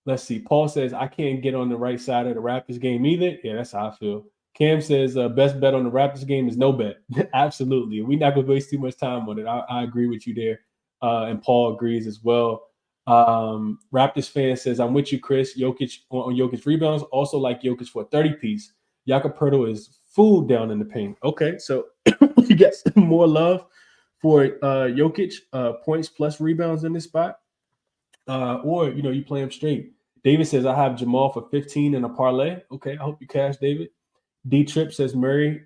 Let's see. Paul says, I can't get on the right side of the Raptors game either. Yeah, that's how I feel. Cam says, best bet on the Raptors game is no bet. Absolutely. We're not going to waste too much time on it. I agree with you there. And Paul agrees as well. Raptors fan says, I'm with you, Chris. Jokic on Jokic rebounds. Also like Jokic for a 30-piece. Jakob Poeltl is food down in the paint. Okay, so you get some more love for Jokic points plus rebounds in this spot. Or, you play him straight. David says, I have Jamal for 15 in a parlay. Okay, I hope you cash, David. D-Trip says Murray,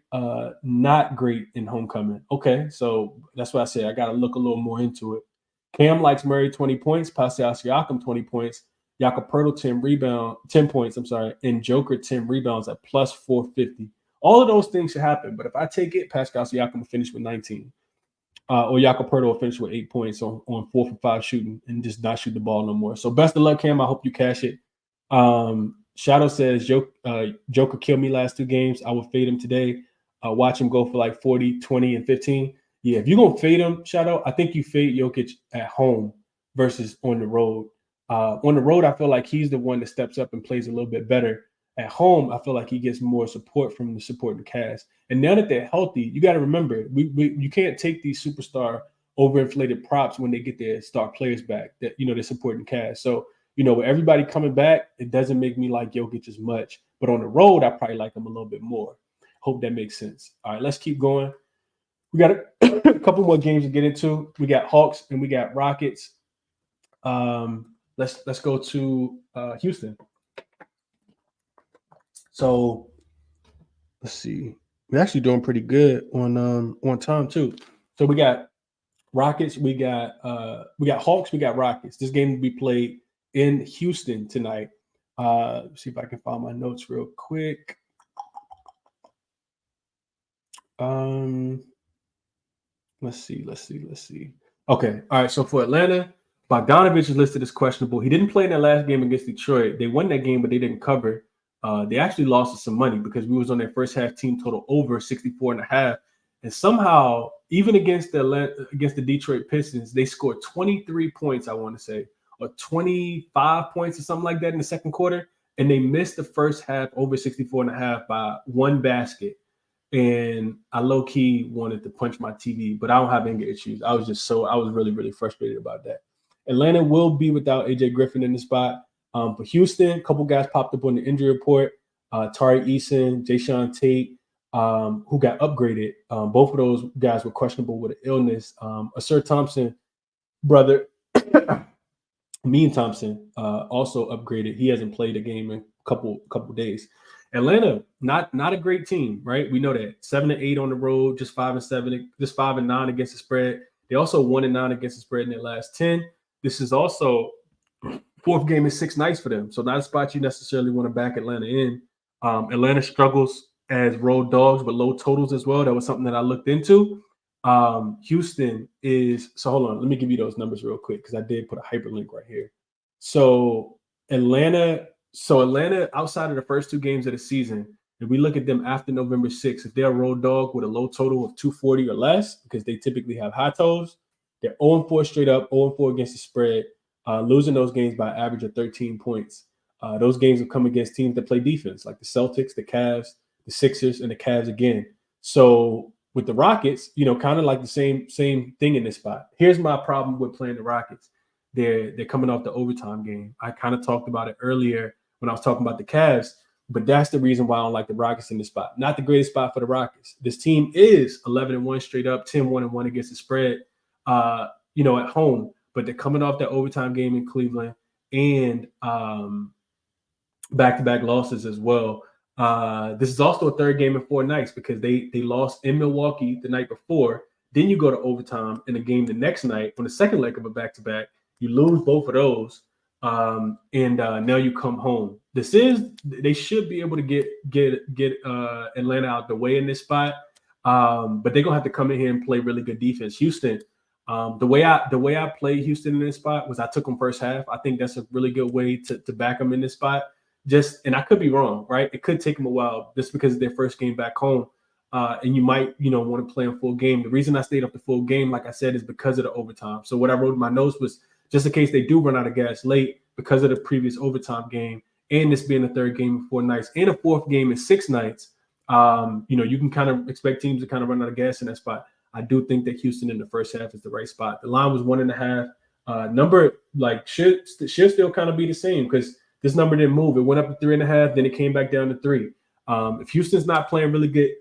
not great in homecoming. Okay, so that's what I say. I got to look a little more into it. Cam likes Murray 20 points, Pascal Siakam 20 points, Jakob Poeltl 10 points, and Joker 10 rebounds at plus 450. All of those things should happen, but if I take it, Pascal Siakam will finish with 19. Or Jakob Poeltl will finish with 8 points on 4 for 5 shooting and just not shoot the ball no more. So best of luck, Cam. I hope you cash it. Shadow says, Joker killed me last 2 games. I will fade him today. Watch him go for like 40, 20, and 15. Yeah, if you're gonna fade him, Shadow, I think you fade Jokic at home versus on the road. On the road, I feel like he's the one that steps up and plays a little bit better. At home, I feel like he gets more support from the supporting cast. And now that they're healthy, you got to remember, you can't take these superstar overinflated props when they get their star players back. That they're supporting cast. So with everybody coming back, it doesn't make me like Jokic as much. But on the road, I probably like him a little bit more. Hope that makes sense. All right, let's keep going. We got a couple more games to get into. We got Hawks and we got Rockets. Let's go to Houston. So let's see. We're actually doing pretty good on time too. So we got Rockets, we got Hawks, we got Rockets. This game will be played in Houston tonight. See if I can find my notes real quick. Let's see. Okay, all right. So for Atlanta, Bogdanovich is listed as questionable. He didn't play in their last game against Detroit. They won that game, but they didn't cover. They actually lost us some money because we was on their first half team total over 64.5. And somehow, even against the Detroit Pistons, they scored 23 points, I want to say, or 25 points or something like that in the second quarter. And they missed the first half over 64.5 by one basket. And I low-key wanted to punch my TV, but I don't have anger issues. I was really, really frustrated about that. Atlanta will be without AJ Griffin in the spot. For Houston, a couple guys popped up on the injury report. Tari Eason, Jayshawn Tate, who got upgraded. Both of those guys were questionable with an illness. Asir Thompson, brother, Mean Thompson, also upgraded. He hasn't played a game in a couple days. Atlanta, not a great team, right? We know that 7-8 on the road, just 5-7, just 5-9 against the spread. They also 1-9 against the spread in their last 10. This is also fourth game in 6 nights for them, so not a spot you necessarily want to back Atlanta in. Atlanta struggles as road dogs with low totals as well. That was something that I looked into. Houston is so. Hold on, let me give you those numbers real quick because I did put a hyperlink right here. So Atlanta outside of the first 2 games of the season, if we look at them after November 6th, if they're a road dog with a low total of 240 or less, because they typically have high totals, they're 0-4 straight up, 0-4 against the spread, losing those games by an average of 13 points. Those games have come against teams that play defense, like the Celtics, the Cavs, the Sixers, and the Cavs again. So with the Rockets, kind of like the same thing in this spot. Here's my problem with playing the Rockets. They're coming off the overtime game. I kind of talked about it earlier when I was talking about the Cavs, but that's the reason why I don't like the Rockets in this spot. Not the greatest spot for the Rockets. This team is 11-1 straight up, 10-1 against the spread, at home, but they're coming off that overtime game in Cleveland and back-to-back losses as well. This is also a third game in 4 nights because they lost in Milwaukee the night before. Then you go to overtime in a game the next night on the second leg of a back-to-back. You lose both of those. And now you come home. They should be able to get Atlanta out the way in this spot, but they're gonna have to come in here and play really good defense. Houston, the way I played Houston in this spot was I took them first half. I think that's a really good way to back them in this spot. And I could be wrong, right? It could take them a while just because it's their first game back home, and you might want to play a full game. The reason I stayed up the full game, like I said, is because of the overtime. So what I wrote in my notes was, just in case they do run out of gas late because of the previous overtime game and this being the third game in 4 nights and a fourth game in 6 nights, you can kind of expect teams to kind of run out of gas in that spot. I do think that Houston in the first half is the right spot. The line was 1.5. Number should still kind of be the same because this number didn't move. It went up to 3.5, then it came back down to 3. If Houston's not playing really good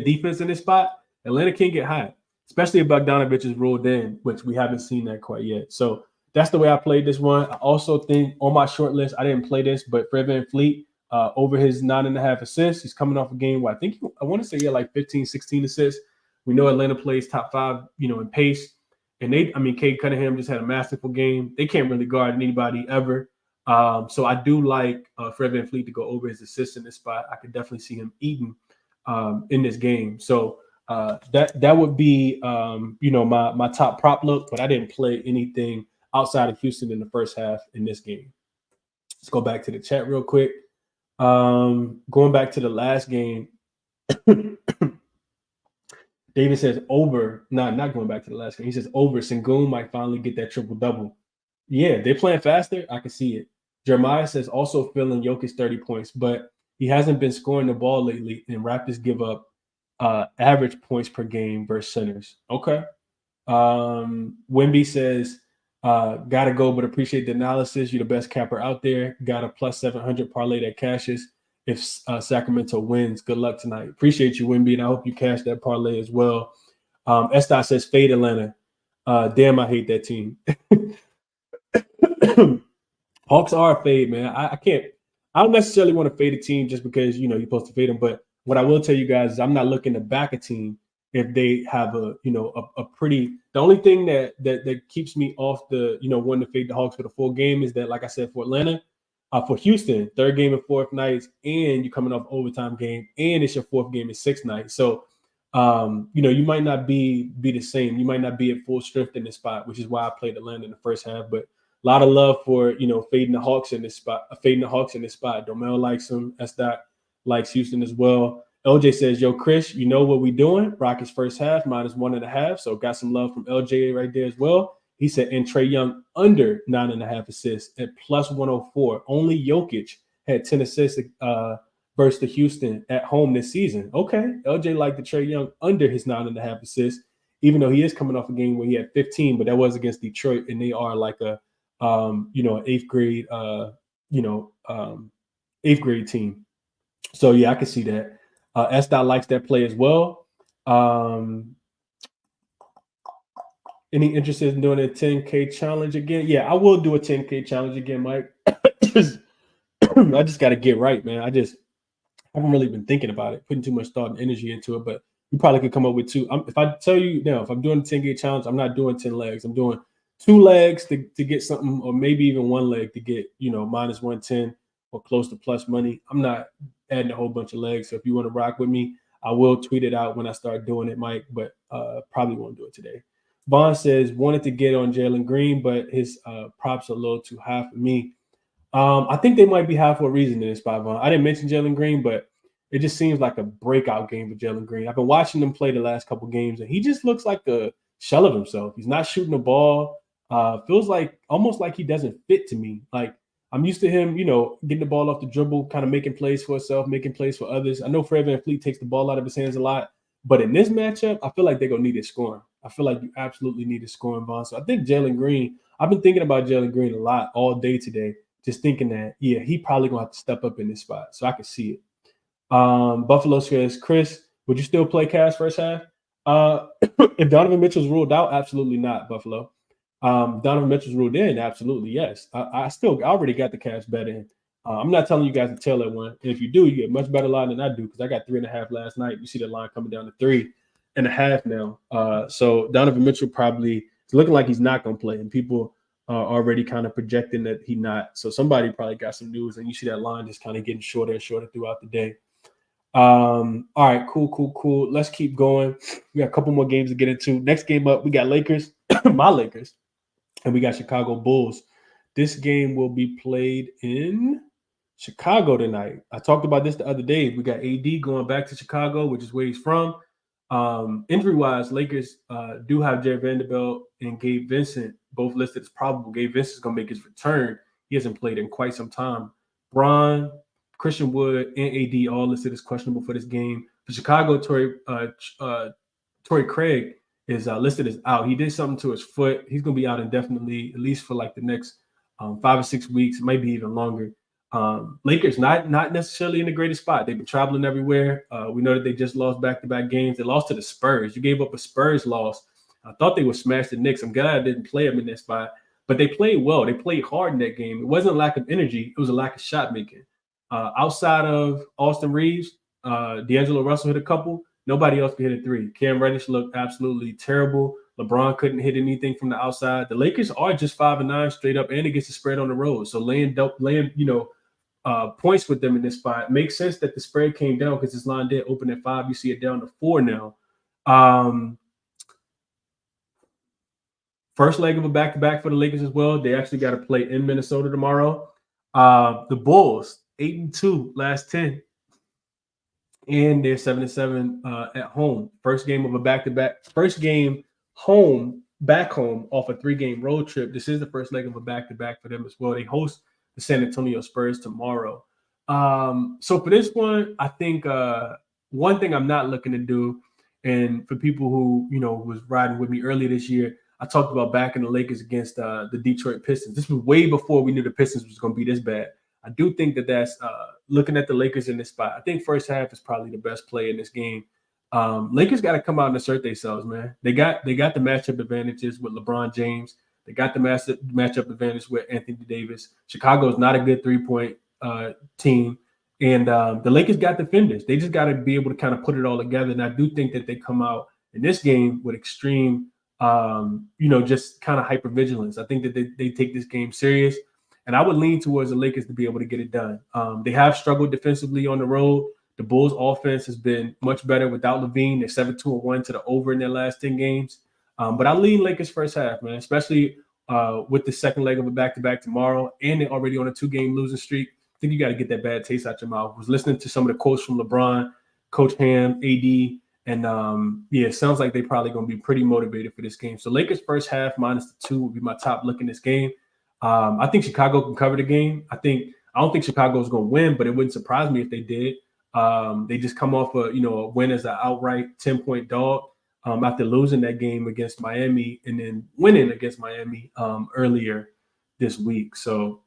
defense in this spot, Atlanta can't get hot. Especially if Bogdanovich is ruled in, which we haven't seen that quite yet. So that's the way I played this one. I also think on my short list, I didn't play this, but Fred VanVleet, over his 9.5 assists, he's coming off a game where I want to say he had like 15, 16 assists. We know Atlanta plays top 5, in pace. And Cade Cunningham just had a masterful game. They can't really guard anybody ever. So I do like Fred VanVleet to go over his assists in this spot. I could definitely see him eating in this game. So that would be my top prop look, but I didn't play anything outside of Houston in the first half in this game. Let's go back to the chat real quick. Going back to the last game, David says over, not going back to the last game. He says over. Sengun might finally get that triple double. Yeah, they're playing faster. I can see it. Jeremiah says also feeling Jokic 30 points, but he hasn't been scoring the ball lately, and Raptors give up average points per game versus centers. Okay. Wimby says, gotta go, but appreciate the analysis. You're the best capper out there. Got a plus 700 parlay that cashes if Sacramento wins. Good luck tonight. Appreciate you, Wimby, and I hope you cash that parlay as well. Estai says, fade Atlanta. Damn, I hate that team. Hawks are a fade, man. I don't necessarily want to fade a team just because, you're supposed to fade them. But what I will tell you guys is I'm not looking to back a team if they have a pretty, the only thing that keeps me off the, wanting to fade the Hawks for the full game is that, like I said, for Atlanta, for Houston, third game and fourth nights, and you're coming off overtime game, and it's your fourth game in 6 nights. So, you might not be the same. You might not be at full strength in this spot, which is why I played Atlanta in the first half. But a lot of love for, fading the Hawks in this spot. Domel likes them. Estat likes Houston as well. LJ says, yo, Chris, you know what we doing? Rockets first half, -1.5. So got some love from LJ right there as well. He said, and Trae Young under 9.5 assists at plus 104. Only Jokic had 10 assists versus the Houston at home this season. Okay. LJ liked the Trae Young under his 9.5 assists, even though he is coming off a game where he had 15, but that was against Detroit, and they are like an eighth grade team. So yeah, I can see that. Estai likes that play as well. Any interested in doing a 10K challenge again? Yeah, I will do a 10K challenge again, Mike. I just got to get right, man. I haven't really been thinking about it, putting too much thought and energy into it, but you probably could come up with 2. If I tell you now, if I'm doing a 10K challenge, I'm not doing 10 legs. I'm doing 2 legs to get something, or maybe even 1 leg to get, -110 or close to plus money. I'm not adding a whole bunch of legs. So if you want to rock with me, I will tweet it out when I start doing it, Mike, but probably won't do it today. Vaughn says, wanted to get on Jalen Green, but his props are a little too high for me. I think they might be high for a reason in this spot, Vaughn. I didn't mention Jalen Green, but it just seems like a breakout game for Jalen Green. I've been watching him play the last couple games, and he just looks like a shell of himself. He's not shooting the ball. Feels like almost like he doesn't fit to me. Like, I'm used to him, getting the ball off the dribble, kind of making plays for himself, making plays for others. I know Fred VanVleet takes the ball out of his hands a lot, but in this matchup, I feel like they're going to need his scoring. I feel like you absolutely need his scoring, Vaughn. So I think Jalen Green, I've been thinking about Jalen Green a lot all day today, just thinking that, yeah, he probably going to have to step up in this spot. So I can see it. Buffalo says, Chris, would you still play Cavs first half? If Donovan Mitchell's ruled out, absolutely not, Buffalo. Donovan Mitchell's ruled in, absolutely, yes. I already got the Cavs bet in. I'm not telling you guys to tell that one. And if you do, you get a much better line than I do, because I got 3.5 last night. You see the line coming down to 3.5 now. So Donovan Mitchell probably is looking like he's not going to play, and people are already kind of projecting that he not. So somebody probably got some news, and you see that line just kind of getting shorter and shorter throughout the day. All right, cool. Let's keep going. We got a couple more games to get into. Next game up, we got Lakers, my Lakers, and we got Chicago Bulls. This game will be played in Chicago tonight. I talked about this the other day. We got AD going back to Chicago, which is where he's from. Injury-wise, Lakers do have Jared Vanderbilt and Gabe Vincent both listed as probable. Gabe Vincent's going to make his return. He hasn't played in quite some time. Bron, Christian Wood, and AD all listed as questionable for this game. For Chicago, Torrey Craig is listed as out. He did something to his foot. He's going to be out indefinitely, at least for like the next 5 or 6 weeks, maybe even longer. Lakers not necessarily in the greatest spot. They've been traveling everywhere. We know that they just lost back-to-back games. They lost to the Spurs. You gave up a Spurs loss. I thought they would smash the Knicks. I'm glad I didn't play them in that spot. But they played well. They played hard in that game. It wasn't a lack of energy. It was a lack of shot making. Outside of Austin Reeves, D'Angelo Russell hit a couple. Nobody else could hit a 3. Cam Reddish looked absolutely terrible. LeBron couldn't hit anything from the outside. The Lakers are just 5-9 straight up, and it gets the spread on the road. So laying points with them in this spot makes sense that the spread came down, because this line did open at 5. You see it down to 4 now. First leg of a back-to-back for the Lakers as well. They actually got to play in Minnesota tomorrow. The Bulls, 8-2 last 10. and they're 7-7 at home. First game of a back-to-back. First game home, back home off a 3-game road trip. This is the first leg of a back-to-back for them as well. They host the San Antonio Spurs tomorrow. So for this one, I think one thing I'm not looking to do, and for people who was riding with me earlier this year, I talked about backing the Lakers against the Detroit Pistons. This was way before we knew the Pistons was going to be this bad. I do think that's looking at the Lakers in this spot. I think first half is probably the best play in this game. Lakers got to come out and assert themselves, man. They got the matchup advantages with LeBron James. They got the matchup advantage with Anthony Davis. Chicago's not a good three-point team. And the Lakers got defenders. They just got to be able to kind of put it all together. And I do think that they come out in this game with extreme, just kind of hypervigilance. I think that they take this game serious. And I would lean towards the Lakers to be able to get it done. They have struggled defensively on the road. The Bulls' offense has been much better without Levine. They're 7-2-1 to the over in their last 10 games. But I lean Lakers first half, man, especially with the second leg of a back-to-back tomorrow. And they're already on a 2-game losing streak. I think you got to get that bad taste out your mouth. I was listening to some of the quotes from LeBron, Coach Ham, AD, and it sounds like they're probably going to be pretty motivated for this game. So Lakers first half -2 would be my top look in this game. I think Chicago can cover the game. I don't think Chicago is going to win, but it wouldn't surprise me if they did. They just come off a win as an outright 10-point dog after losing that game against Miami and then winning against Miami earlier this week. So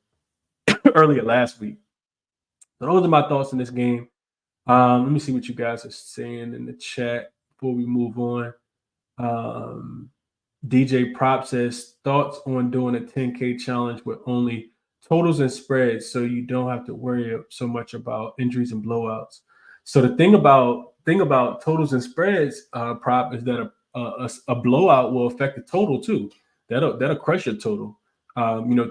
earlier last week. So those are my thoughts in this game. Let me see what you guys are saying in the chat before we move on. DJ Prop says, thoughts on doing a 10K challenge with only totals and spreads so you don't have to worry so much about injuries and blowouts. So the thing about totals and spreads, Prop, is that a blowout will affect the total too. That'll crush your total.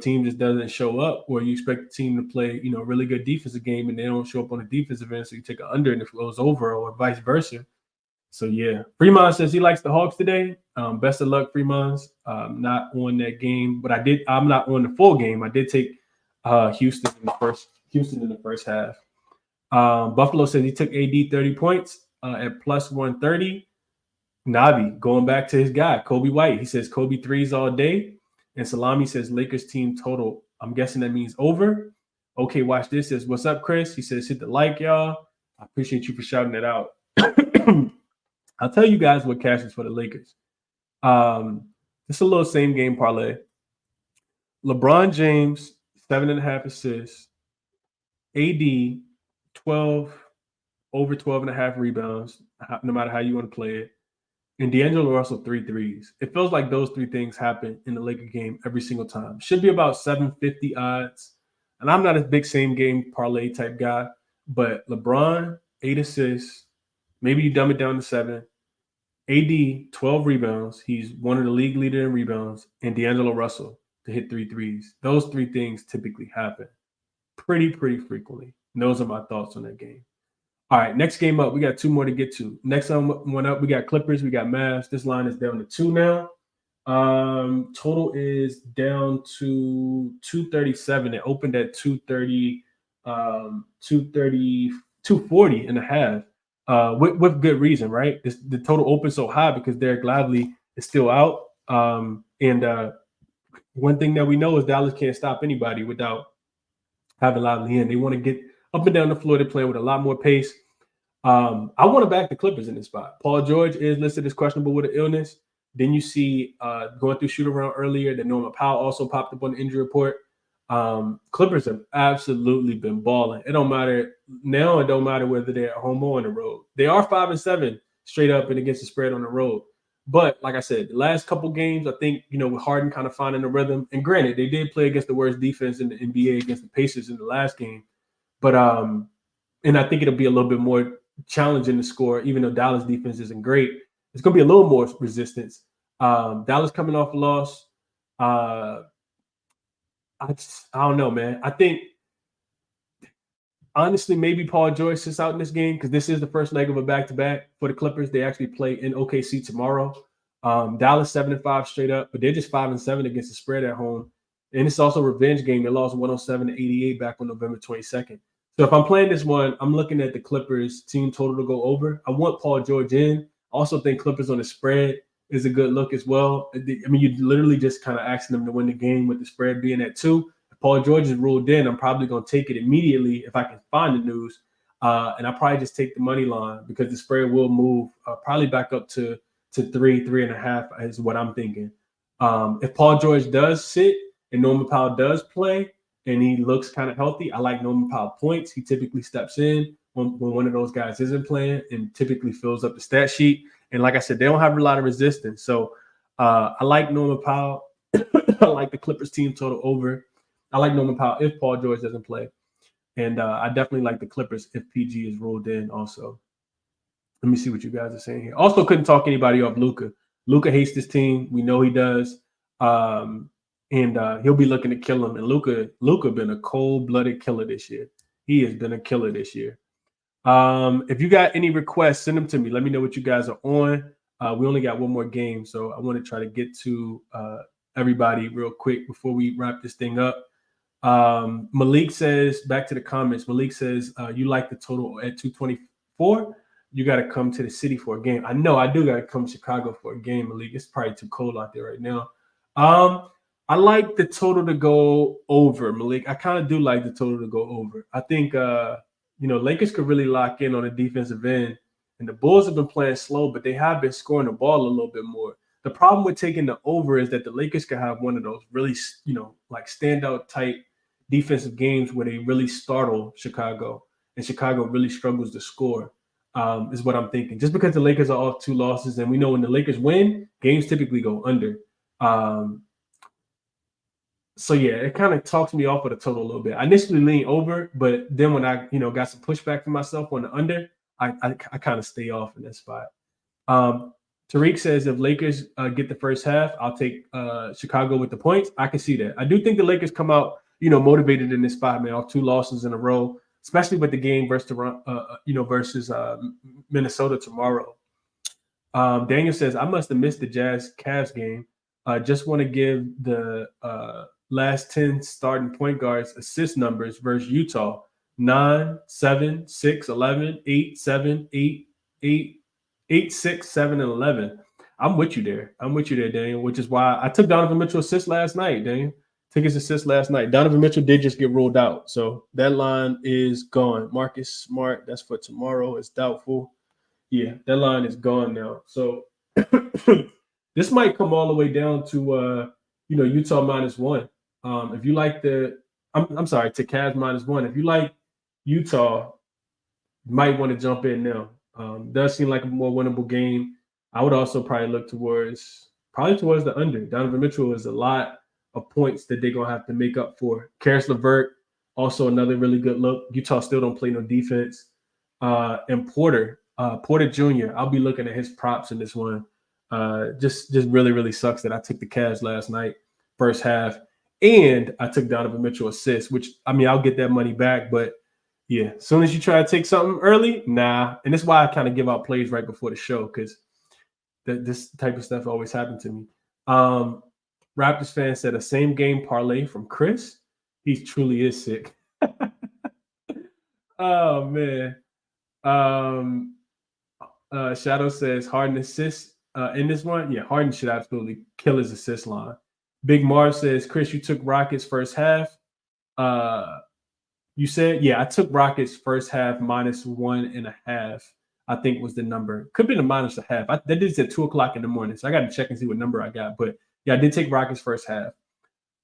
Team just doesn't show up, or you expect the team to play, really good defensive game and they don't show up on the defensive end, so you take an under and it goes over, or vice versa. So, yeah. Fremont says he likes the Hawks today. Best of luck, Fremont. Not on that game, but I'm not on the full game. I did take Houston in the first half. Buffalo says he took AD 30 points at +130. Navi, going back to his guy, Kobe White. He says Kobe threes all day. And Salami says Lakers team total. I'm guessing that means over. Okay, watch this. Says, what's up, Chris? He says, hit the like, y'all. I appreciate you for shouting it out. I'll tell you guys what cashes for the Lakers. Just a little same game parlay. LeBron James, 7.5 assists. AD, 12, over 12.5 rebounds, no matter how you want to play it. And D'Angelo Russell, 3 threes. It feels like those 3 things happen in the Laker game every single time. Should be about 750 odds. And I'm not a big same game parlay type guy, but LeBron, 8 assists. Maybe you dumb it down to 7. AD, 12 rebounds. He's one of the league leader in rebounds. And D'Angelo Russell to hit 3 threes. Those 3 things typically happen pretty frequently. And those are my thoughts on that game. All right, next game up. We got 2 more to get to. Next one up, we got Clippers. We got Mavs. This line is down to 2 now. Total is down to 237. It opened at 230, 240 and a half. With good reason, right? The total opened so high because Derek Lively is still out. And one thing that we know is Dallas can't stop anybody without having Lively in. They want to get up and down the floor. They're playing with a lot more pace. I want to back the Clippers in this spot. Paul George is listed as questionable with an illness. Then you see going through shoot-around earlier that Norman Powell also popped up on the injury report. Clippers have absolutely been balling. It don't matter now. It don't matter whether they're at home or on the road. They are 5-7 straight up and against the spread on the road. But like I said, the last couple games, I think, with Harden kind of finding the rhythm. And granted, they did play against the worst defense in the NBA against the Pacers in the last game. But and I think it'll be a little bit more challenging to score, even though Dallas defense isn't great. It's going to be a little more resistance. Dallas coming off a loss. I don't know, man. I think, honestly, maybe Paul George sits out in this game because this is the first leg of a back-to-back for the Clippers. They actually play in OKC tomorrow. Dallas 7-5 straight up, but they're just 5-7 against the spread at home. And it's also a revenge game. They lost 107-88 back on November 22nd. So if I'm playing this one, I'm looking at the Clippers team total to go over. I want Paul George in. Also think Clippers on the spread is a good look as well. I mean, you're literally just kind of asking them to win the game with the spread being at 2. If Paul George is ruled in, I'm probably going to take it immediately if I can find the news. And I'll probably just take the money line because the spread will move probably back up to 3.5 is what I'm thinking. If Paul George does sit and Norman Powell does play and he looks kind of healthy, I like Norman Powell points. He typically steps in when one of those guys isn't playing and typically fills up the stat sheet. And like I said, they don't have a lot of resistance. So I like Norman Powell. I like the Clippers team total over. I like Norman Powell if Paul George doesn't play. And I definitely like the Clippers if PG is ruled in also. Let me see what you guys are saying here. Also couldn't talk anybody off Luka. Luka hates this team. We know he does. And he'll be looking to kill him. And Luka been a cold-blooded killer this year. He has been a killer this year. If you got any requests, send them to me. Let me know what you guys are on. We only got one more game, so I want to try to get to everybody real quick before we wrap this thing up. Malik says, back to the comments, Malik says, you like the total at 224? You got to come to the city for a game. I know I do got to come to Chicago for a game, Malik. It's probably too cold out there right now. I like the total to go over, Malik. I kind of do like the total to go over. I think, Lakers could really lock in on the defensive end. And the Bulls have been playing slow, but they have been scoring the ball a little bit more. The problem with taking the over is that the Lakers could have one of those really, like standout type defensive games where they really startle Chicago, and Chicago really struggles to score, is what I'm thinking. Just because the Lakers are off 2 losses, and we know when the Lakers win, games typically go under. So, yeah, it kind of talks me off of the total a little bit. I initially leaned over, but then when I, got some pushback from myself on the under, I kind of stay off in that spot. Tariq says if Lakers get the first half, I'll take Chicago with the points. I can see that. I do think the Lakers come out, motivated in this spot, man, off 2 losses in a row, especially with the game versus Minnesota tomorrow. Daniel says, I must have missed the Jazz-Cavs game. Just want to give the last 10 starting point guards assist numbers versus Utah. 9, 7, 6, 11, 8, 7, 8, 6, 7, and 11. I'm with you there. Daniel, which is why I took Donovan Mitchell assist last night, Daniel. Took his assist last night. Donovan Mitchell did just get ruled out. So that line is gone. Marcus Smart, that's for tomorrow. It's doubtful. Yeah, that line is gone now. So this might come all the way down to, Utah -1. If you like to Cavs -1. If you like Utah, you might want to jump in now. Does seem like a more winnable game. I would also probably look towards the under. Donovan Mitchell is a lot of points that they're going to have to make up for. Karis LeVert, also another really good look. Utah still don't play no defense. And Porter Jr., I'll be looking at his props in this one. Just really, really sucks that I took the Cavs last night, first half, and I took Donovan Mitchell assist, which, I'll get that money back, but yeah, as soon as you try to take something early, nah. And that's why I kind of give out plays right before the show, because this type of stuff always happened to me. Raptors fan said a same game parlay from Chris. He truly is sick. Oh, man. Shadow says Harden assists in this one. Yeah, Harden should absolutely kill his assist line. Big Marv says, Chris, you took Rockets first half. You said, yeah, I took Rockets first half -1.5, I think was the number. Could be the -0.5. That did at 2:00 in the morning, so I got to check and see what number I got. But yeah, I did take Rockets first half.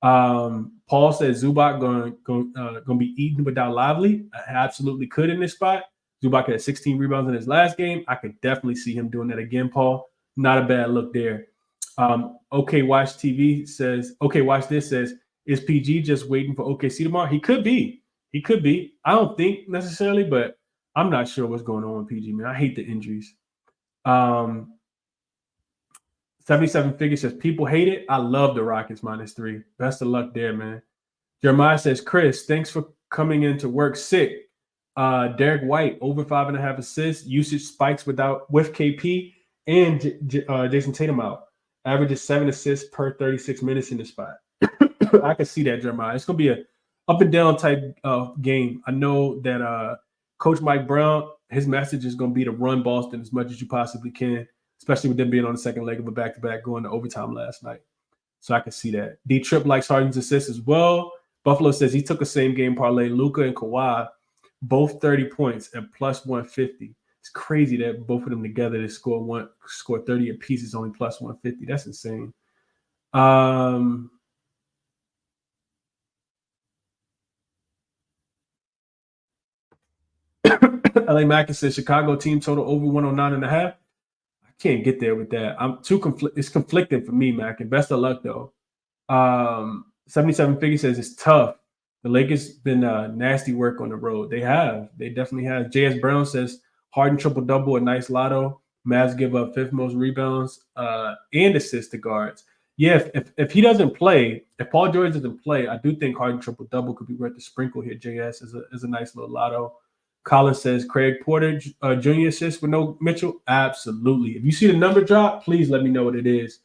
Paul says Zubac going to be eaten without Lively. I absolutely could in this spot. Zubac had 16 rebounds in his last game. I could definitely see him doing that again, Paul. Not a bad look there. Okay, Watch TV says, okay, watch this says, is PG just waiting for OKC tomorrow? He could be. I don't think necessarily, but I'm not sure what's going on with PG, man. I hate the injuries. 77 Figure says, people hate it. I love the Rockets -3. Best of luck there, man. Jeremiah says, Chris, thanks for coming into work sick. Derek White, over 5.5 assists. Usage spikes with KP and Jason Tatum out. Averages 7 assists per 36 minutes in the spot. I can see that, Jeremiah. It's going to be up and down type game. I know that Coach Mike Brown, his message is going to be to run Boston as much as you possibly can, especially with them being on the second leg of a back-to-back going to overtime last night. So I can see that. D-Trip likes Harden's assists as well. Buffalo says he took a same-game parlay. Luka and Kawhi, both 30 points and plus 150. It's crazy that both of them together they score 30 apiece is only plus 150. That's insane. LA Mack says Chicago team total over 109.5. I can't get there with that. I'm too it's conflicting for me, Mac. And best of luck though. 77 Figgy says it's tough. The Lakers been nasty work on the road. They definitely have. JS Brown says Harden triple-double, a nice lotto. Mavs give up 5th most rebounds and assists to guards. Yeah, if he doesn't play, if Paul George doesn't play, I do think Harden triple-double could be worth the sprinkle here. JS is a nice little lotto. Colin says Craig Porter Jr. assist with no Mitchell. Absolutely. If you see the number drop, please let me know what it is,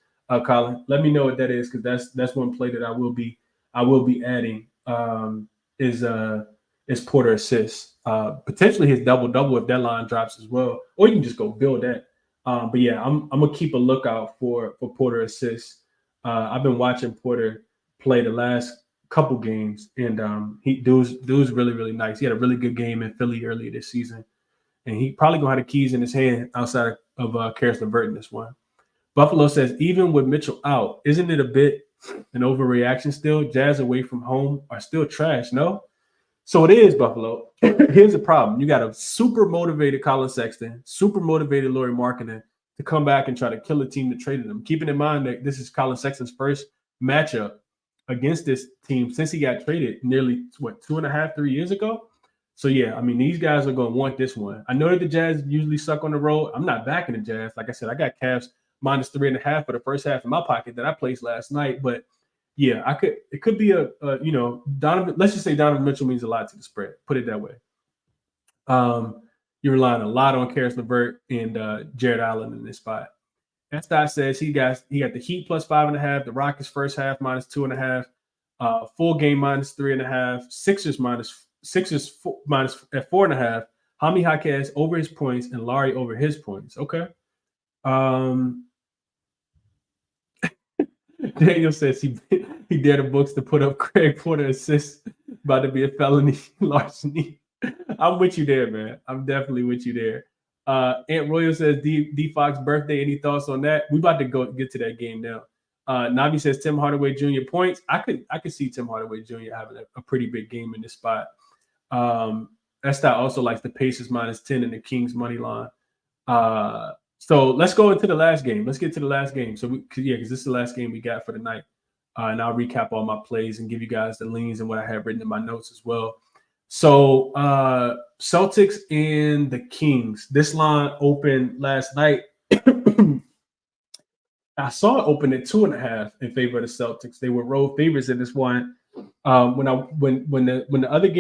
Colin. Let me know what that is because that's one play that I will be adding. Is Porter assists. Potentially his double-double if that line drops as well. Or you can just go build that. But yeah, I'm gonna keep a lookout for Porter assists. I've been watching Porter play the last couple games, and dude's really, really nice. He had a really good game in Philly earlier this season. And he probably gonna have the keys in his hand outside of Karis LeVert in this one. Buffalo says, even with Mitchell out, isn't it a bit an overreaction still? Jazz away from home are still trash, no? So it is, Buffalo. Here's the problem. You got a super motivated Colin Sexton, super motivated Lauri Markkanen to come back and try to kill a team that traded him. Keeping in mind that this is Colin Sexton's first matchup against this team since he got traded nearly, 2.5-3 years ago? So, yeah, I mean, these guys are going to want this one. I know that the Jazz usually suck on the road. I'm not backing the Jazz. Like I said, I got Cavs minus 3.5 for the first half in my pocket that I placed last night. But, yeah, it could be Donovan. Let's just say Donovan Mitchell means a lot to the spread. Put it that way. You're relying a lot on Karis LeVert and Jared Allen in this spot. Estai says he got the Heat plus 5.5, the Rockets first half minus 2.5, full game minus 3.5, Sixers minus at 4.5. Hami Jaquez over his points and Larry over his points. Okay. Daniel says he dared the books to put up Craig Porter assists. About to be a felony larceny. I'm with you there, man. I'm definitely with you there. Aunt Royal says D Fox birthday. Any thoughts on that? We about to get to that game now. Navi says Tim Hardaway Jr. points. I could see Tim Hardaway Jr. having a pretty big game in this spot. Estai also likes the Pacers minus 10 and the Kings money line. So let's go into the last game. Let's get to the last game. So because this is the last game we got for the night. And I'll recap all my plays and give you guys the leans and what I have written in my notes as well. So Celtics and the Kings. This line opened last night. I saw it open at 2.5 in favor of the Celtics. They were road favorites in this one. When that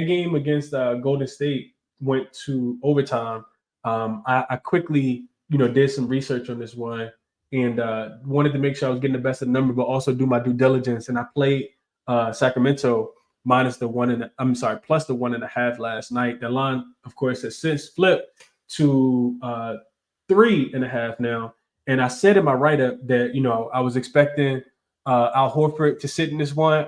game against Golden State went to overtime, I quickly did some research on this one and wanted to make sure I was getting the best of the number, but also do my due diligence. And I played Sacramento plus the 1.5 last night. The line, of course, has since flipped to 3.5 now. And I said in my write-up that, I was expecting Al Horford to sit in this one.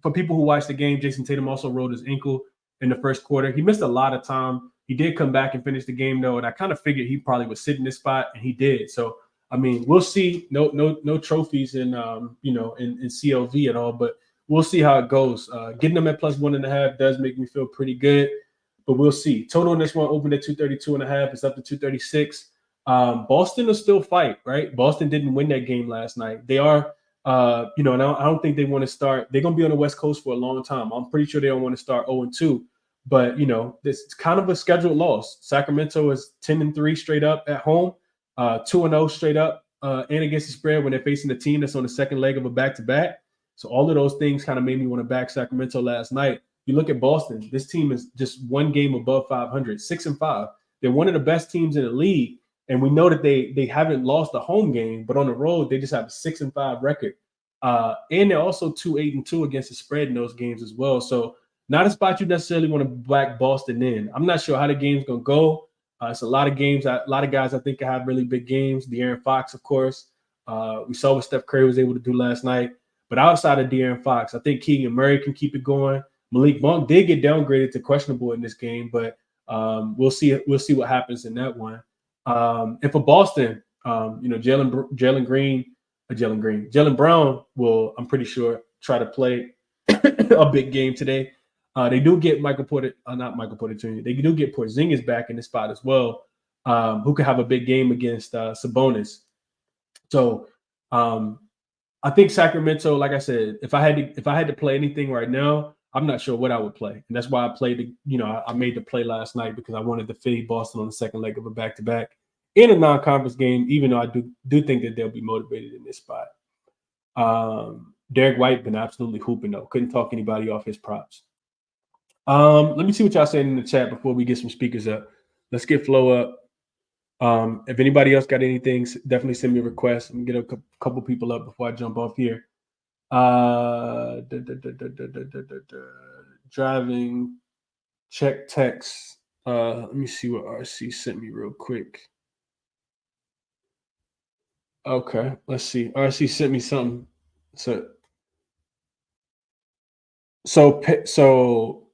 For people who watched the game, Jason Tatum also rolled his ankle in the first quarter. He missed a lot of time. He did come back and finish the game, though, and I kind of figured he probably would sit in this spot, and he did. So, I mean, we'll see. No trophies in CLV at all, but we'll see how it goes. Getting them at plus 1.5 does make me feel pretty good, but we'll see. Total in this one opened at 232.5. It's up to 236. Boston will still fight, right? Boston didn't win that game last night. They are, and I don't think they want to start. They're going to be on the West Coast for a long time. I'm pretty sure they don't want to start 0-2. But, this is kind of a scheduled loss. Sacramento is 10-3 straight up at home, 2-0 straight up and against the spread when they're facing a team that's on the second leg of a back-to-back. So all of those things kind of made me want to back Sacramento last night. You look at Boston, this team is just one game above 500, 6-5. They're one of the best teams in the league. And we know that they haven't lost a home game, but on the road, they just have a 6-5 record. And they're also 2-8-2 against the spread in those games as well. So not a spot you necessarily want to back Boston in. I'm not sure how the game's going to go. It's a lot of games. A lot of guys I think have really big games. De'Aaron Fox, of course. We saw what Steph Curry was able to do last night. But outside of De'Aaron Fox, I think Keegan Murray can keep it going. Malik Monk did get downgraded to questionable in this game, but we'll see. We'll see what happens in that one. And for Boston, Jalen Brown will, I'm pretty sure, try to play a big game today. They do get not Michael Porter Jr. They do get Porzingis back in the spot as well, who could have a big game against Sabonis. So I think Sacramento, like I said, if I had to play anything right now, I'm not sure what I would play, and that's why I played. I made the play last night because I wanted to fade Boston on the second leg of a back-to-back in a non-conference game, even though I do think that they'll be motivated in this spot. Derek White been absolutely hooping though. Couldn't talk anybody off his props. Let me see what y'all saying in the chat before we get some speakers up. Let's get Flo up. If anybody else got anything, definitely send me a request. I'm gonna get a couple people up before I jump off here. Driving, check text. Let me see what RC sent me real quick. Okay, let's see. RC sent me something. So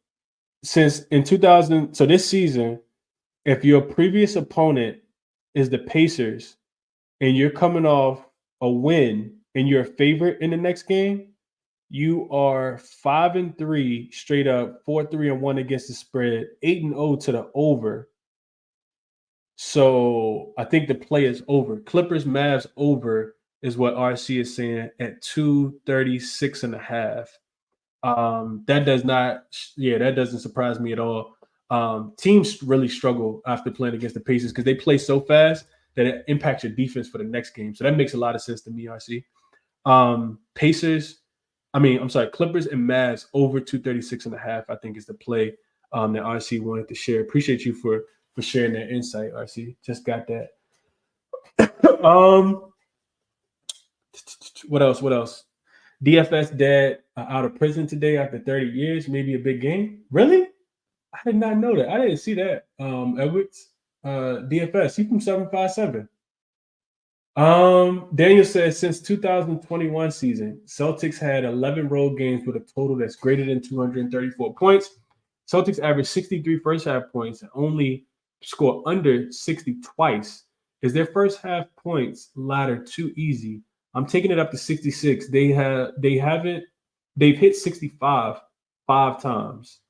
since in 2000, so this season, if your previous opponent is the Pacers and you're coming off a win and you're a favorite in the next game, you are 5-3 straight up, 4-3-1 against the spread, 8-0 to the over. So I think the play is over. Clippers Mavs over is what RC is saying at 236.5. That doesn't surprise me at all. Teams really struggle after playing against the Pacers because they play so fast that it impacts your defense for the next game. So that makes a lot of sense to me, RC. Clippers and Mavs over 236.5, I think is the play that RC wanted to share. Appreciate you for sharing that insight, RC. Just got that. What else? DFS dad out of prison today after 30 years, maybe a big game. Really? I did not know that. I didn't see that. Edwards, DFS, he from 757. Daniel says since 2021 season, Celtics had 11 road games with a total that's greater than 234 points. Celtics averaged 63 first half points and only score under 60 twice. Is their first half points ladder too easy? I'm taking it up to 66. They've hit 65 5 times.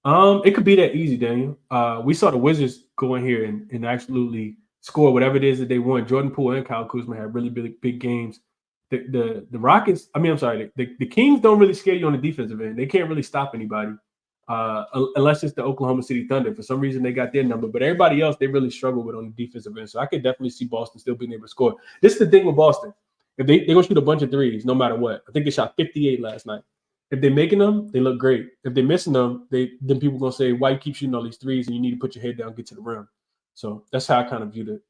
It could be that easy, Daniel. We saw the Wizards go in here and absolutely score whatever it is that they want. Jordan Poole and Kyle Kuzma had really big games. The Rockets, the Kings don't really scare you on the defensive end. They can't really stop anybody unless it's the Oklahoma City Thunder. For some reason, they got their number. But everybody else, they really struggle with on the defensive end. So I could definitely see Boston still being able to score. This is the thing with Boston. If they're going to shoot a bunch of threes, no matter what. I think they shot 58 last night. If they're making them, they look great. If they're missing them, then people are going to say, why you keep shooting all these threes and you need to put your head down and get to the rim. So that's how I kind of view the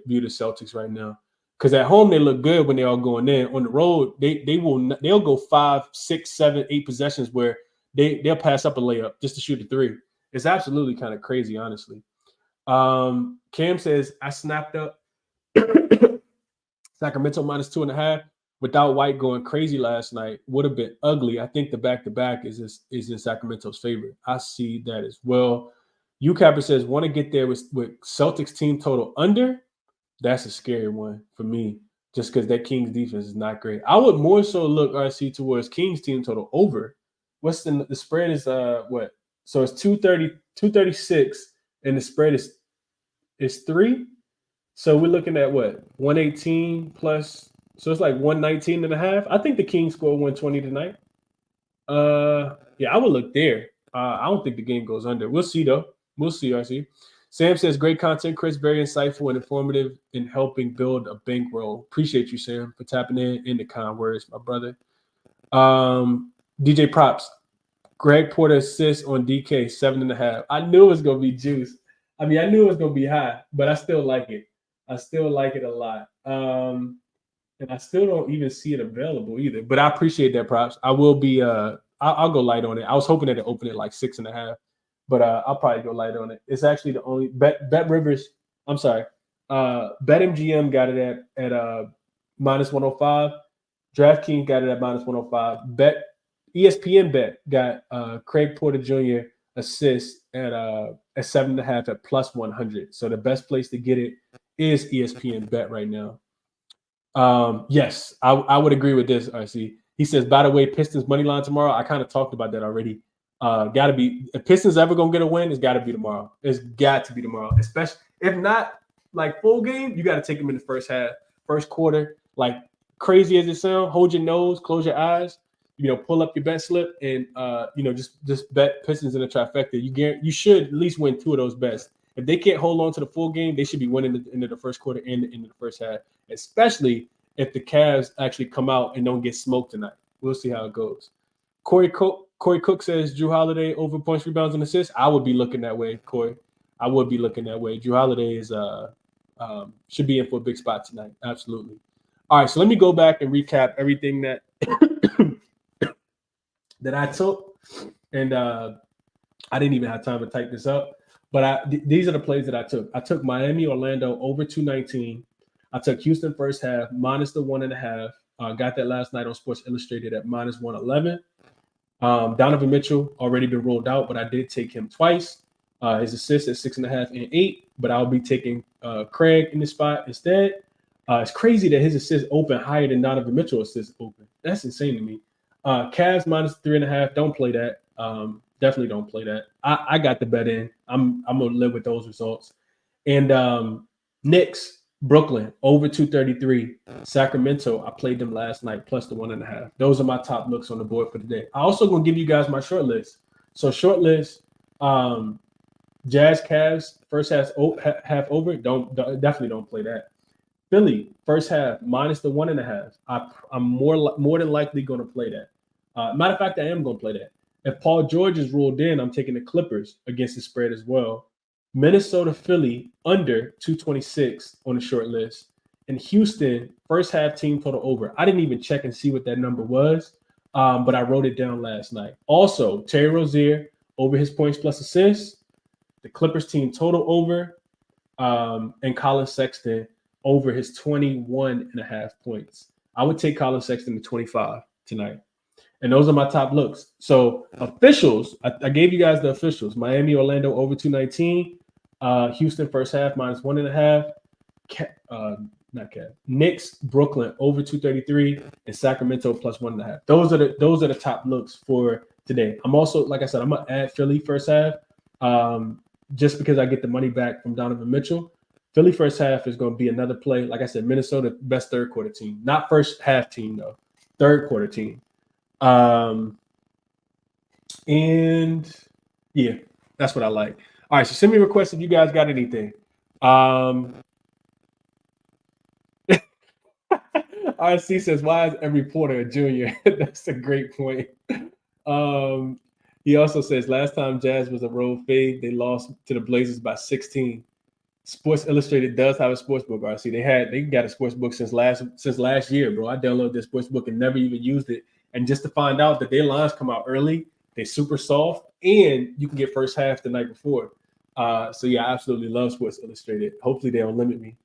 Celtics right now. Because at home they look good when they're all going in. On the road, they'll go 5, 6, 7, 8 possessions where they'll pass up a layup just to shoot a three. It's absolutely kind of crazy, honestly. Cam says I snapped up Sacramento -2.5 without White going crazy last night. Would have been ugly. I think the back-to-back is in Sacramento's favor. I see that as well. UCapper says, want to get there with Celtics team total under? That's a scary one for me, just because that Kings defense is not great. I would more so look, RC, towards Kings team total over. What's the spread is what? So it's 236, and the spread is 3. So we're looking at what? 118 plus. So it's like 119.5. I think the Kings score 120 tonight. Yeah, I would look there. I don't think the game goes under. We'll see, though. We'll see, RC. Sam says, great content, Chris. Very insightful and informative in helping build a bankroll. Appreciate you, Sam, for tapping in the kind words, my brother. DJ Props. Greg Porter assists on DK, 7.5. I knew it was going to be juice. I knew it was going to be high, but I still like it. I still like it a lot. And I still don't even see it available either. But I appreciate that props. I will be I'll go light on it. I was hoping that it opened at like 6.5, but I'll probably go light on it. It's actually the only Bet Rivers. I'm sorry. BetMGM got it at minus 105. DraftKings got it at minus 105. ESPN Bet got Craig Porter Jr. assist at 7.5 at plus 100. So the best place to get it is ESPN Bet right now. Yes, I would agree with this, RC. He says, by the way, Pistons money line tomorrow. I kind of talked about that already. Gotta be, if Pistons ever gonna get a win, it's gotta be tomorrow. It's got to be tomorrow. Especially if not like full game, you gotta take them in the first half, first quarter. Like crazy as it sounds, hold your nose, close your eyes, pull up your bet slip and just bet Pistons in a trifecta. You should at least win 2 of those bets. If they can't hold on to the full game, they should be winning the end of the first quarter and the end of the first half, especially if the Cavs actually come out and don't get smoked tonight. We'll see how it goes. Corey Cook says Drew Holiday over points, rebounds, and assists. I would be looking that way, Corey. I would be looking that way. Drew Holiday is should be in for a big spot tonight. Absolutely. All right, so let me go back and recap everything that that I took, and I didn't even have time to type this up. But these are the plays that I took. I took Miami, Orlando over 219. I took Houston first half minus the 1.5. Got that last night on Sports Illustrated at minus 111. Donovan Mitchell already been rolled out, but I did take him twice. His assists at 6.5 and 8, but I'll be taking Craig in the spot instead. It's crazy that his assists open higher than Donovan Mitchell assists open. That's insane to me. Cavs minus 3.5. Don't play that. Definitely don't play that. I got the bet in. I'm gonna live with those results. And Knicks, Brooklyn over 233. Sacramento, I played them last night plus the 1.5. Those are my top looks on the board for today. I also gonna give you guys my short list. So short list, Jazz Cavs first half over. Definitely don't play that. Philly first half minus the 1.5. I'm more than likely gonna play that. Matter of fact, I am gonna play that. If Paul George is ruled in, I'm taking the Clippers against the spread as well. Minnesota, Philly under 226 on the short list. And Houston, first half team total over. I didn't even check and see what that number was, but I wrote it down last night. Also, Terry Rozier over his points plus assists. The Clippers team total over. And Colin Sexton over his 21.5 points. I would take Colin Sexton to 25 tonight. And those are my top looks. So officials, I gave you guys the officials. Miami, Orlando over 219. Houston first half minus 1.5. Knicks, Brooklyn over 233, and Sacramento plus 1.5. Those are the top looks for today. I'm also, like I said, I'm gonna add Philly first half, just because I get the money back from Donovan Mitchell. Philly first half is going to be another play. Like I said, Minnesota best third quarter team, not first half team though, third quarter team. And yeah, that's what I like. All right, so send me requests if you guys got anything. RC says, why is every Porter a junior? That's a great point. He also says, last time Jazz was a road fade, they lost to the Blazers by 16. Sports Illustrated does have a sports book, RC. They got a sports book since last year, bro. I downloaded this sports book and never even used it. And just to find out that their lines come out early, they're super soft, and you can get first half the night before. So yeah, I absolutely love Sports Illustrated. Hopefully they don't limit me.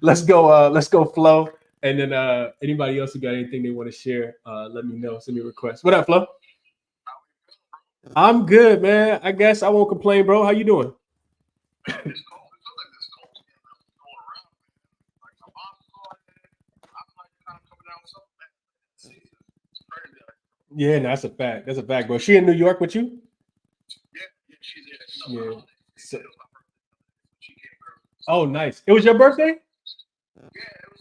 Let's go, Flo. And then anybody else who got anything they want to share, let me know. Send me a request. What up, Flo? I'm good, man. I guess I won't complain, bro. How you doing? Yeah, no, that's a fact. That's a fact, bro. She in New York with you? Yeah, she's in. Yeah. So, oh, nice. It was your birthday? Yeah, it was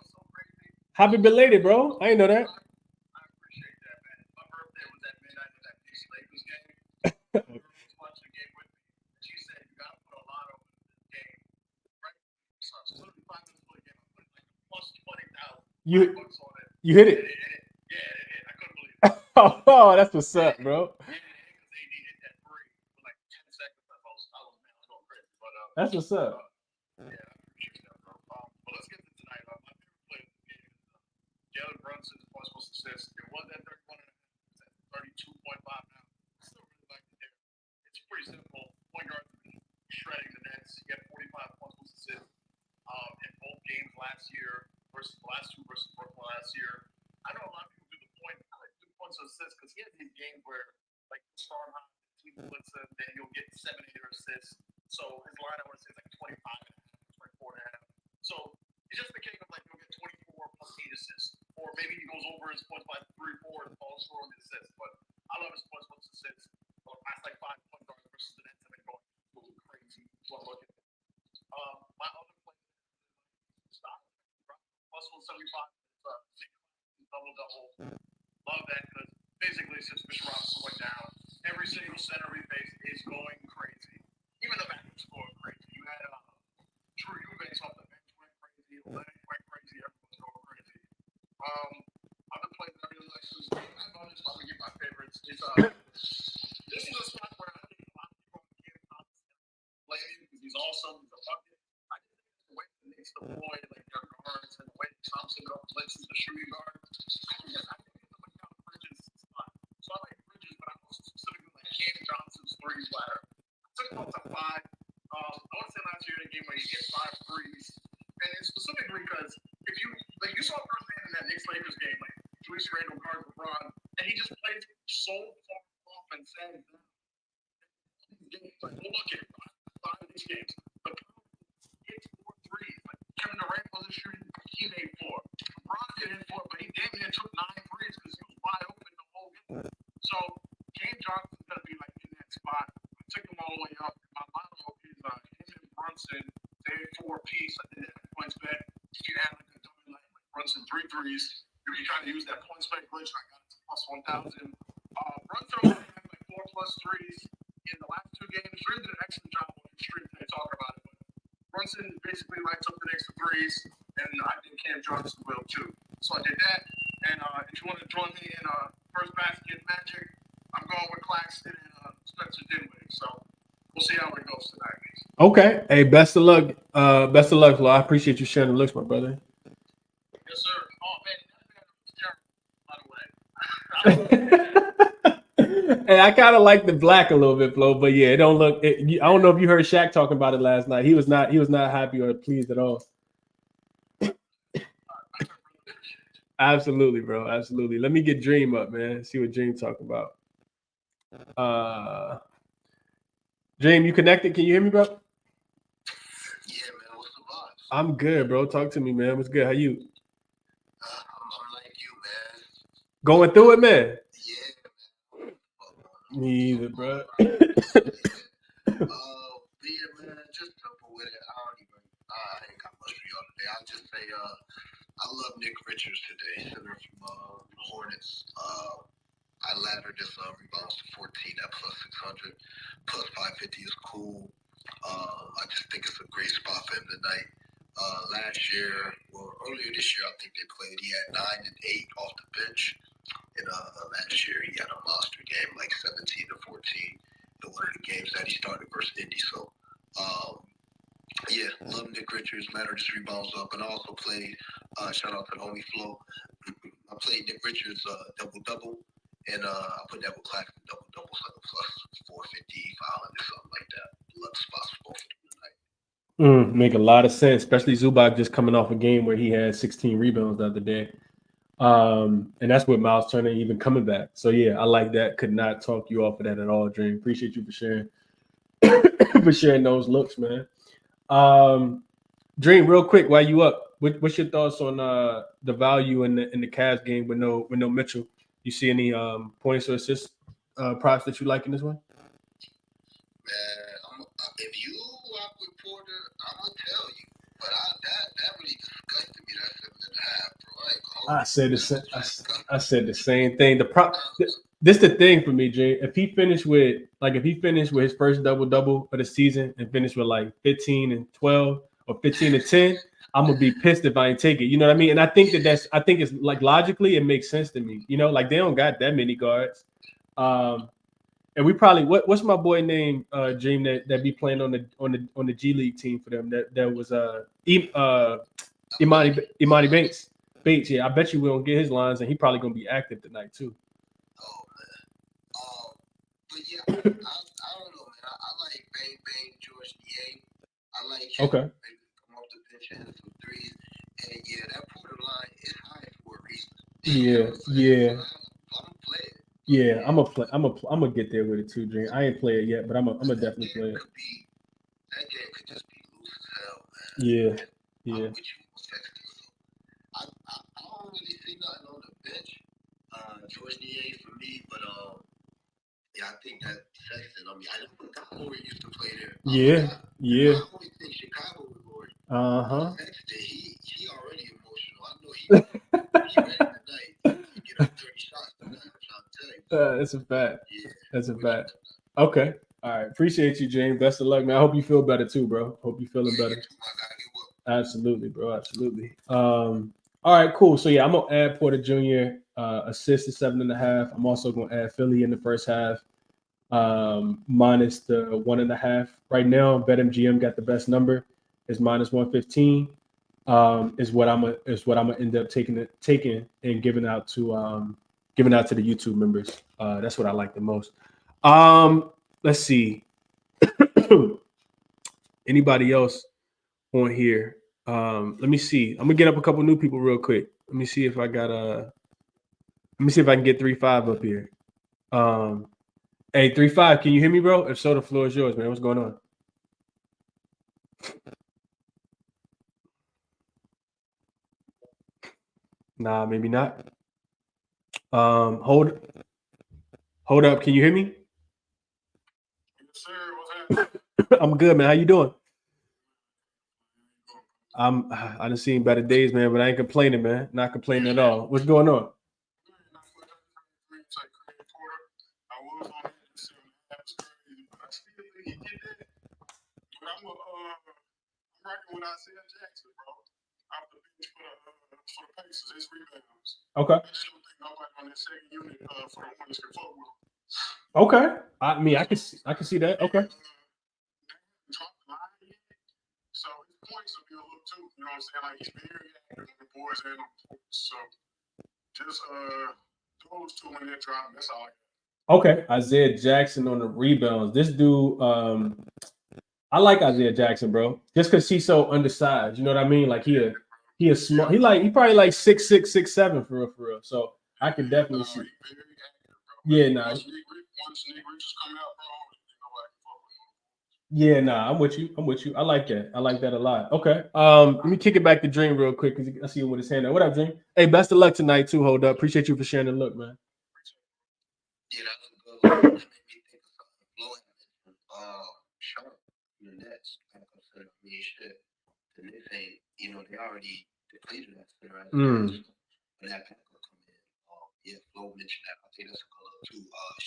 so crazy. Happy belated, bro. I didn't know that. I appreciate that, man. My birthday was at midnight of that Knicks Lakers game. Watching the game with me. She said you gotta put a lot over this game. Right? So as soon as 5 minutes before the game, I put like plus 20,000. You hit it. Oh, that's what's up, bro. That's what's up. Jalen Brunson's points plus assists. It was at 31 and a half. It's at 32.5 now. I still really like it there. It's pretty simple. Point guard shredding the Nets. He had 45 points plus assists in both games last year versus the last two versus Brooklyn last year. I know a lot of people do the points plus assists because he has these games where like Storm High, team blitz him, then he'll get 7, 8 assists. So his line, I want to say, is like 25 and a half, 24 and a half. So it just became like he'll get 24 plus 8 assists. Or maybe he goes over his points by 3, 4 and falls short on the assists. But I love his points plus assists. For the past like 5 point guards versus the Nets have been going a little crazy. So I'm looking. My other player stop plus 175. Double. Love that because basically since Mitchell Robinson went down, every single center we face is going crazy. Even the backups going crazy. You had Drew Eubanks off the bench went crazy. Lennon went crazy. Everyone's going crazy. Other players that I really like this game. I know this probably get my favorites. Is this is a spot where I think a lot of people can't play him because he's awesome. He's a bucket. I just think the way the Knicks deploy like their guards and the way Thompson blitzes the shooting guard. I think it's a McCall Bridges spot. So I like Bridges, but I also specifically like Cam Johnson's threes ladder. I took him up to 5. I want to say last year in a game where he hit 5 threes. And it's specifically because if you saw firsthand in that Knicks Lakers game, like Julius Randle guard LeBron, and he just plays so far off and sags down. Like, well, look at 5 of these games. The hits 4 threes. Like Kevin Durant wasn't shooting, he made 4. LeBron did hit 4, but he damn near took 9 threes because he was wide open the whole game. So Cam Johnson's gonna be like in that spot. I took him all the way up. My motto is him and Brunson. They had 4 apiece. I did that points bet. If you have like a double like Brunson 3 threes, you're trying to use that points bet glitch. I got it to plus 1,000. Brunson only had like 4 plus threes in the last 2 games. Really did an excellent job on the stream. They talk about it, but Brunson basically lights up the next 3s, and I think Cam Johnson will too. So I did that. And if you want to join me in first basket magic, I'm going with Claxton and Spencer Dinwiddie. So we'll see how it goes tonight. Okay. Hey, best of luck. Best of luck, Flo. I appreciate you sharing the looks, my brother. Yes, sir. Oh, man, by the way. Hey, I kind of like the black a little bit, Flo, but yeah, it don't look. I don't know if you heard Shaq talking about it last night. He was not happy or pleased at all. Absolutely, bro. Absolutely. Let me get Dream up, man. See what Dream talking about. Dream, you connected? Can you hear me, bro? Yeah, man. What's the vibes? I'm good, bro. Talk to me, man. What's good? How you? I'm like you, man. Going through it, man. Yeah, man. Me either, bro. Yeah, man. Just simple with it. I ain't got much for y'all today. I'll just say, I love Nick Richards today, center from the Hornets. I laddered this rebounds to 14 at plus 600. Plus 550 is cool. I just think it's a great spot for him tonight. Earlier this year, I think they played. He had 9 and 8 off the bench. And last year, he had a monster game, like 17 to 14 in one of the games that he started versus Indy. So, yeah, love Nick Richards, laddered his rebounds up. And I also played, shout out to the homie Flo. I played Nick Richards double-double. And I put that with Claxton double-double, so plus 450, 500, something like that. Love the spots for both of them tonight. Make a lot of sense, especially Zubac just coming off a game where he had 16 rebounds the other day. And that's with Miles Turner even coming back. So, yeah, I like that. Could not talk you off of that at all, Dream. Appreciate you for sharing those looks, man. Dream, real quick, while you up, what's your thoughts on the value in the Cavs game with no Mitchell? You see any points or assist props that you like in this one? Man, if you rock with Porter, I'm gonna tell you. But that really disgusted me. That 7.5, bro. I said the same thing. This the thing for me, Jay. If he finished with his first double-double of the season and finished with like 15 and 12 or 15 and 10, I'm gonna be pissed if I ain't take it. You know what I mean? And I think it's like logically it makes sense to me. You know, like they don't got that many guards. And we probably what's my boy name, Dream, that be playing on the G League team for them that was Imani Banks. Bates, yeah, I bet you we don't get his lines, and he probably gonna be active tonight too. Oh man. But yeah, I don't know, man. I like Bang Bang George DA. I like him. Okay. Maybe come off the bench and hit some threes. And yeah, that Porter line is high for a reason. Yeah. So I'm gonna play it. Yeah, I'm gonna get there with it too, Dream. I ain't play it yet, but I'm gonna definitely play it. That game could just be loose as hell, man. Yeah. I'm with you on Sexton. So I don't really see nothing on the bench. George DA for me, but yeah, I think that Sexton. I mean, I forgot Corey used to play there. Yeah. I always think Chicago was Corey. Sexton, he already emotional. I know he ready tonight. He get up 30 shots tonight. I'm trying to tell you. That's a fact. Yeah, That's a fact. Okay. All right. Appreciate you, James. Best of luck, man. I hope you feel better too, bro. Hope you're feeling better. Absolutely, bro. Absolutely. All right, cool. So yeah, I'm gonna add Porter Jr. Assist to 7.5. I'm also gonna add Philly in the first half, minus the 1.5. Right now, BetMGM got the best number. Is minus 115. Is what I'm gonna end up taking and giving out to the YouTube members. That's what I like the most. Let's see. Anybody else on here? Let me see. I'm gonna get up a couple new people real quick. Let me see if I got let me see if I can get 3-5 up here. Hey, 3-5, can you hear me, bro? If so, the floor is yours, man. What's going on? Nah, maybe not. Hold up. Can you hear me? Yes, sir. What's happening? I'm good, man. How you doing? I done seen better days, man, but I ain't complaining, man. Not complaining at all. What's going on? I'm rocking with Isaiah Jackson, bro. Off the bench for the Pacers, his rebounds. Okay. I just don't think nobody on that second unit for the Hornets can fuck with him. Okay. I mean, I can see that. Okay. So his points will be a little too. You know what I'm saying? Like he's very active on the boards and on the points. So just those two when they're dropping, that's all I got. Okay. Isaiah Jackson on the rebounds. This dude, I like Isaiah Jackson, bro. Just because he's so undersized. You know what I mean? Like he a small. He probably like 6'6", 6'7" for real. So I can definitely see. Yeah, nah. Once Nick Richards come out, bro, nobody can fuck with him. Yeah, nah. I'm with you. I like that. I like that a lot. Okay. Let me kick it back to Dream real quick because I see him with his hand up. What up, Dream? Hey, best of luck tonight too. Hold up. Appreciate you for sharing the look, man. Yeah, that was a good one. That made me think of something. Blowing Sharp. The Nets, like I said, I mean, shit. The Knicks ain't, they already depleted that center as when that pack will come in. Yeah, Flo mentioned that. I think that's a color too. I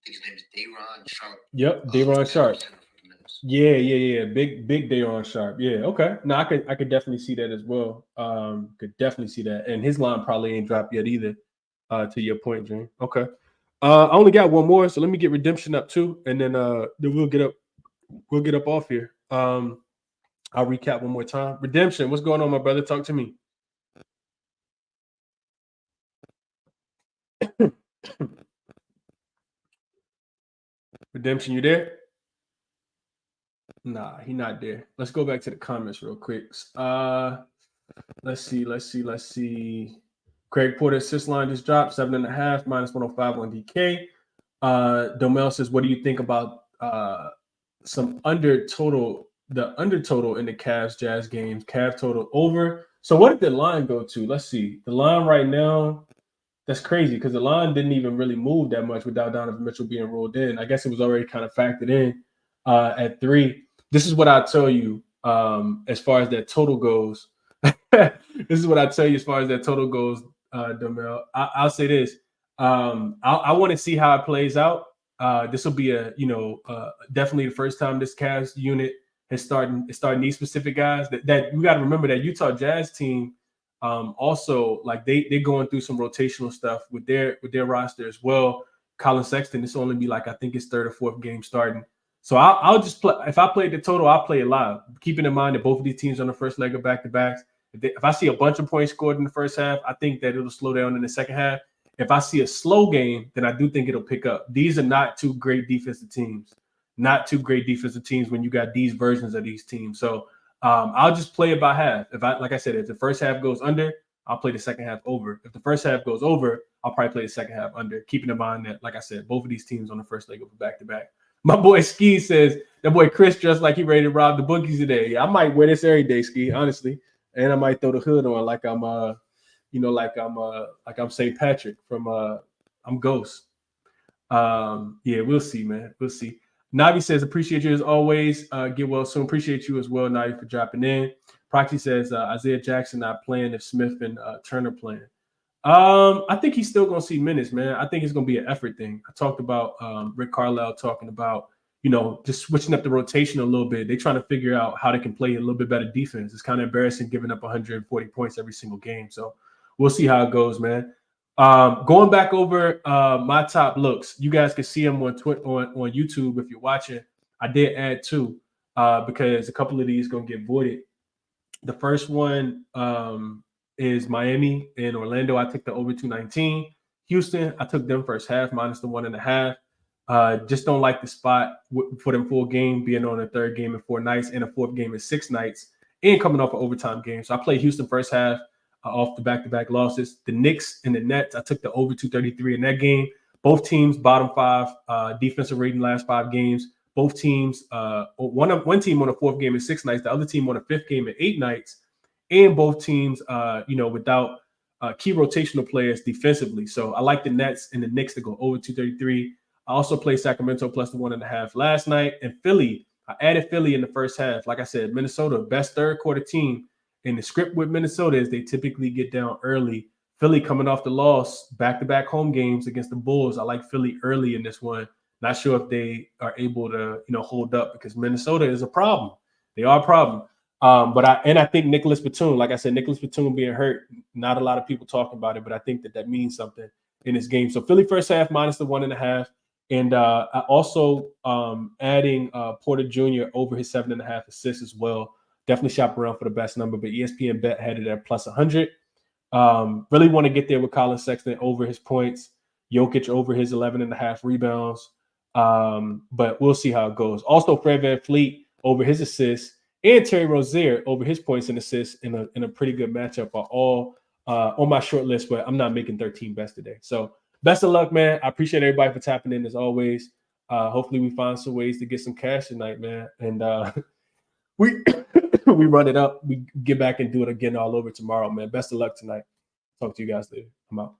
think his name is Day'Ron Sharp. Yep, Day'Ron Sharp. Yeah. Big Day'Ron Sharp. Yeah, okay. No, I could definitely see that as well. Could definitely see that. And his line probably ain't dropped yet either. To your point, Dream. Okay. I only got one more, so let me get Redemption up too, and then we'll get up. We'll get up off here. I'll recap one more time. Redemption, what's going on, my brother? Talk to me. Redemption, you there? Nah, he not there. Let's go back to the comments real quick. Let's see. Craig Porter assist line just dropped 7.5 minus 105 on DK. Domel says, what do you think about some under total in the Cavs Jazz games? Cav total over. So what did the line go to? Let's see. The line right now, that's crazy because the line didn't even really move that much without Donovan Mitchell being rolled in. I guess it was already kind of factored in at 3. This is what I tell you as far as that total goes. This is what I tell you as far as that total goes, Domel. I'll say this. I want to see how it plays out. This will be definitely the first time this Cavs unit is starting these specific guys. That you got to remember that Utah Jazz team also like they're going through some rotational stuff with their roster as well. Colin Sexton, this will only be like I think his 3rd or 4th game starting. So I'll just play. If I play the total, I'll play it live. Keeping in mind that both of these teams on the first leg of back-to-backs. If I see a bunch of points scored in the first half, I think that it'll slow down in the second half. If I see a slow game, then I do think it'll pick up. These are not two great defensive teams. Not two great defensive teams when you got these versions of these teams. So I'll just play it by half. Like I said, if the first half goes under, I'll play the second half over. If the first half goes over, I'll probably play the second half under, keeping in mind that, like I said, both of these teams on the first leg of a back-to-back. My boy Ski says, that boy Chris dressed like he ready to rob the bookies today. I might wear this every day, Ski, honestly. And I might throw the hood on like I'm St. Patrick from I'm Ghost. Yeah, we'll see, man. We'll see. Navi says, appreciate you as always. Get well soon. Appreciate you as well, Navi, for dropping in. Proxy says, Isaiah Jackson not playing if Smith and Turner playing. I think he's still going to see minutes, man. I think it's going to be an effort thing. I talked about Rick Carlisle talking about, just switching up the rotation a little bit. They're trying to figure out how they can play a little bit better defense. It's kind of embarrassing giving up 140 points every single game. So we'll see how it goes, man. Going back over my top looks, you guys can see them on YouTube if you're watching. I did add two because a couple of these going to get voided. The first one is Miami and Orlando. I took the over 219. Houston, I took them first half minus the 1.5. Just don't like the spot for them full game being on a third game in 4 nights and a fourth game in 6 nights and coming off an overtime game. So I played Houston first half off the back-to-back losses. The Knicks and the Nets, I took the over 233 in that game. Both teams bottom 5 defensive rating last 5 games. Both teams, one team on a 4th game in 6 nights, the other team on a 5th game in 8 nights, and both teams, without key rotational players defensively. So I like the Nets and the Knicks to go over 233. I also played Sacramento plus the 1.5 last night, and Philly. I added Philly in the first half. Like I said, Minnesota, best third quarter team. And the script with Minnesota is they typically get down early. Philly coming off the loss, back-to-back home games against the Bulls. I like Philly early in this one. Not sure if they are able to, hold up because Minnesota is a problem. They are a problem. But I think Nicholas Batum, like I said, Nicholas Batum being hurt, not a lot of people talking about it, but I think that means something in this game. So Philly first half minus the 1.5. And I also adding Porter Jr. over his 7.5 assists as well. Definitely shop around for the best number, but ESPN bet had it at plus 100. Really want to get there with Colin Sexton over his points, Jokic over his 11.5 rebounds. But we'll see how it goes. Also, Fred VanVleet over his assists and Terry Rozier over his points and assists in a pretty good matchup are all on my short list, but I'm not making 13 best today. So best of luck, man. I appreciate everybody for tapping in as always. Hopefully we find some ways to get some cash tonight, man. And we run it up. We get back and do it again all over tomorrow, man. Best of luck tonight. Talk to you guys later. I'm out.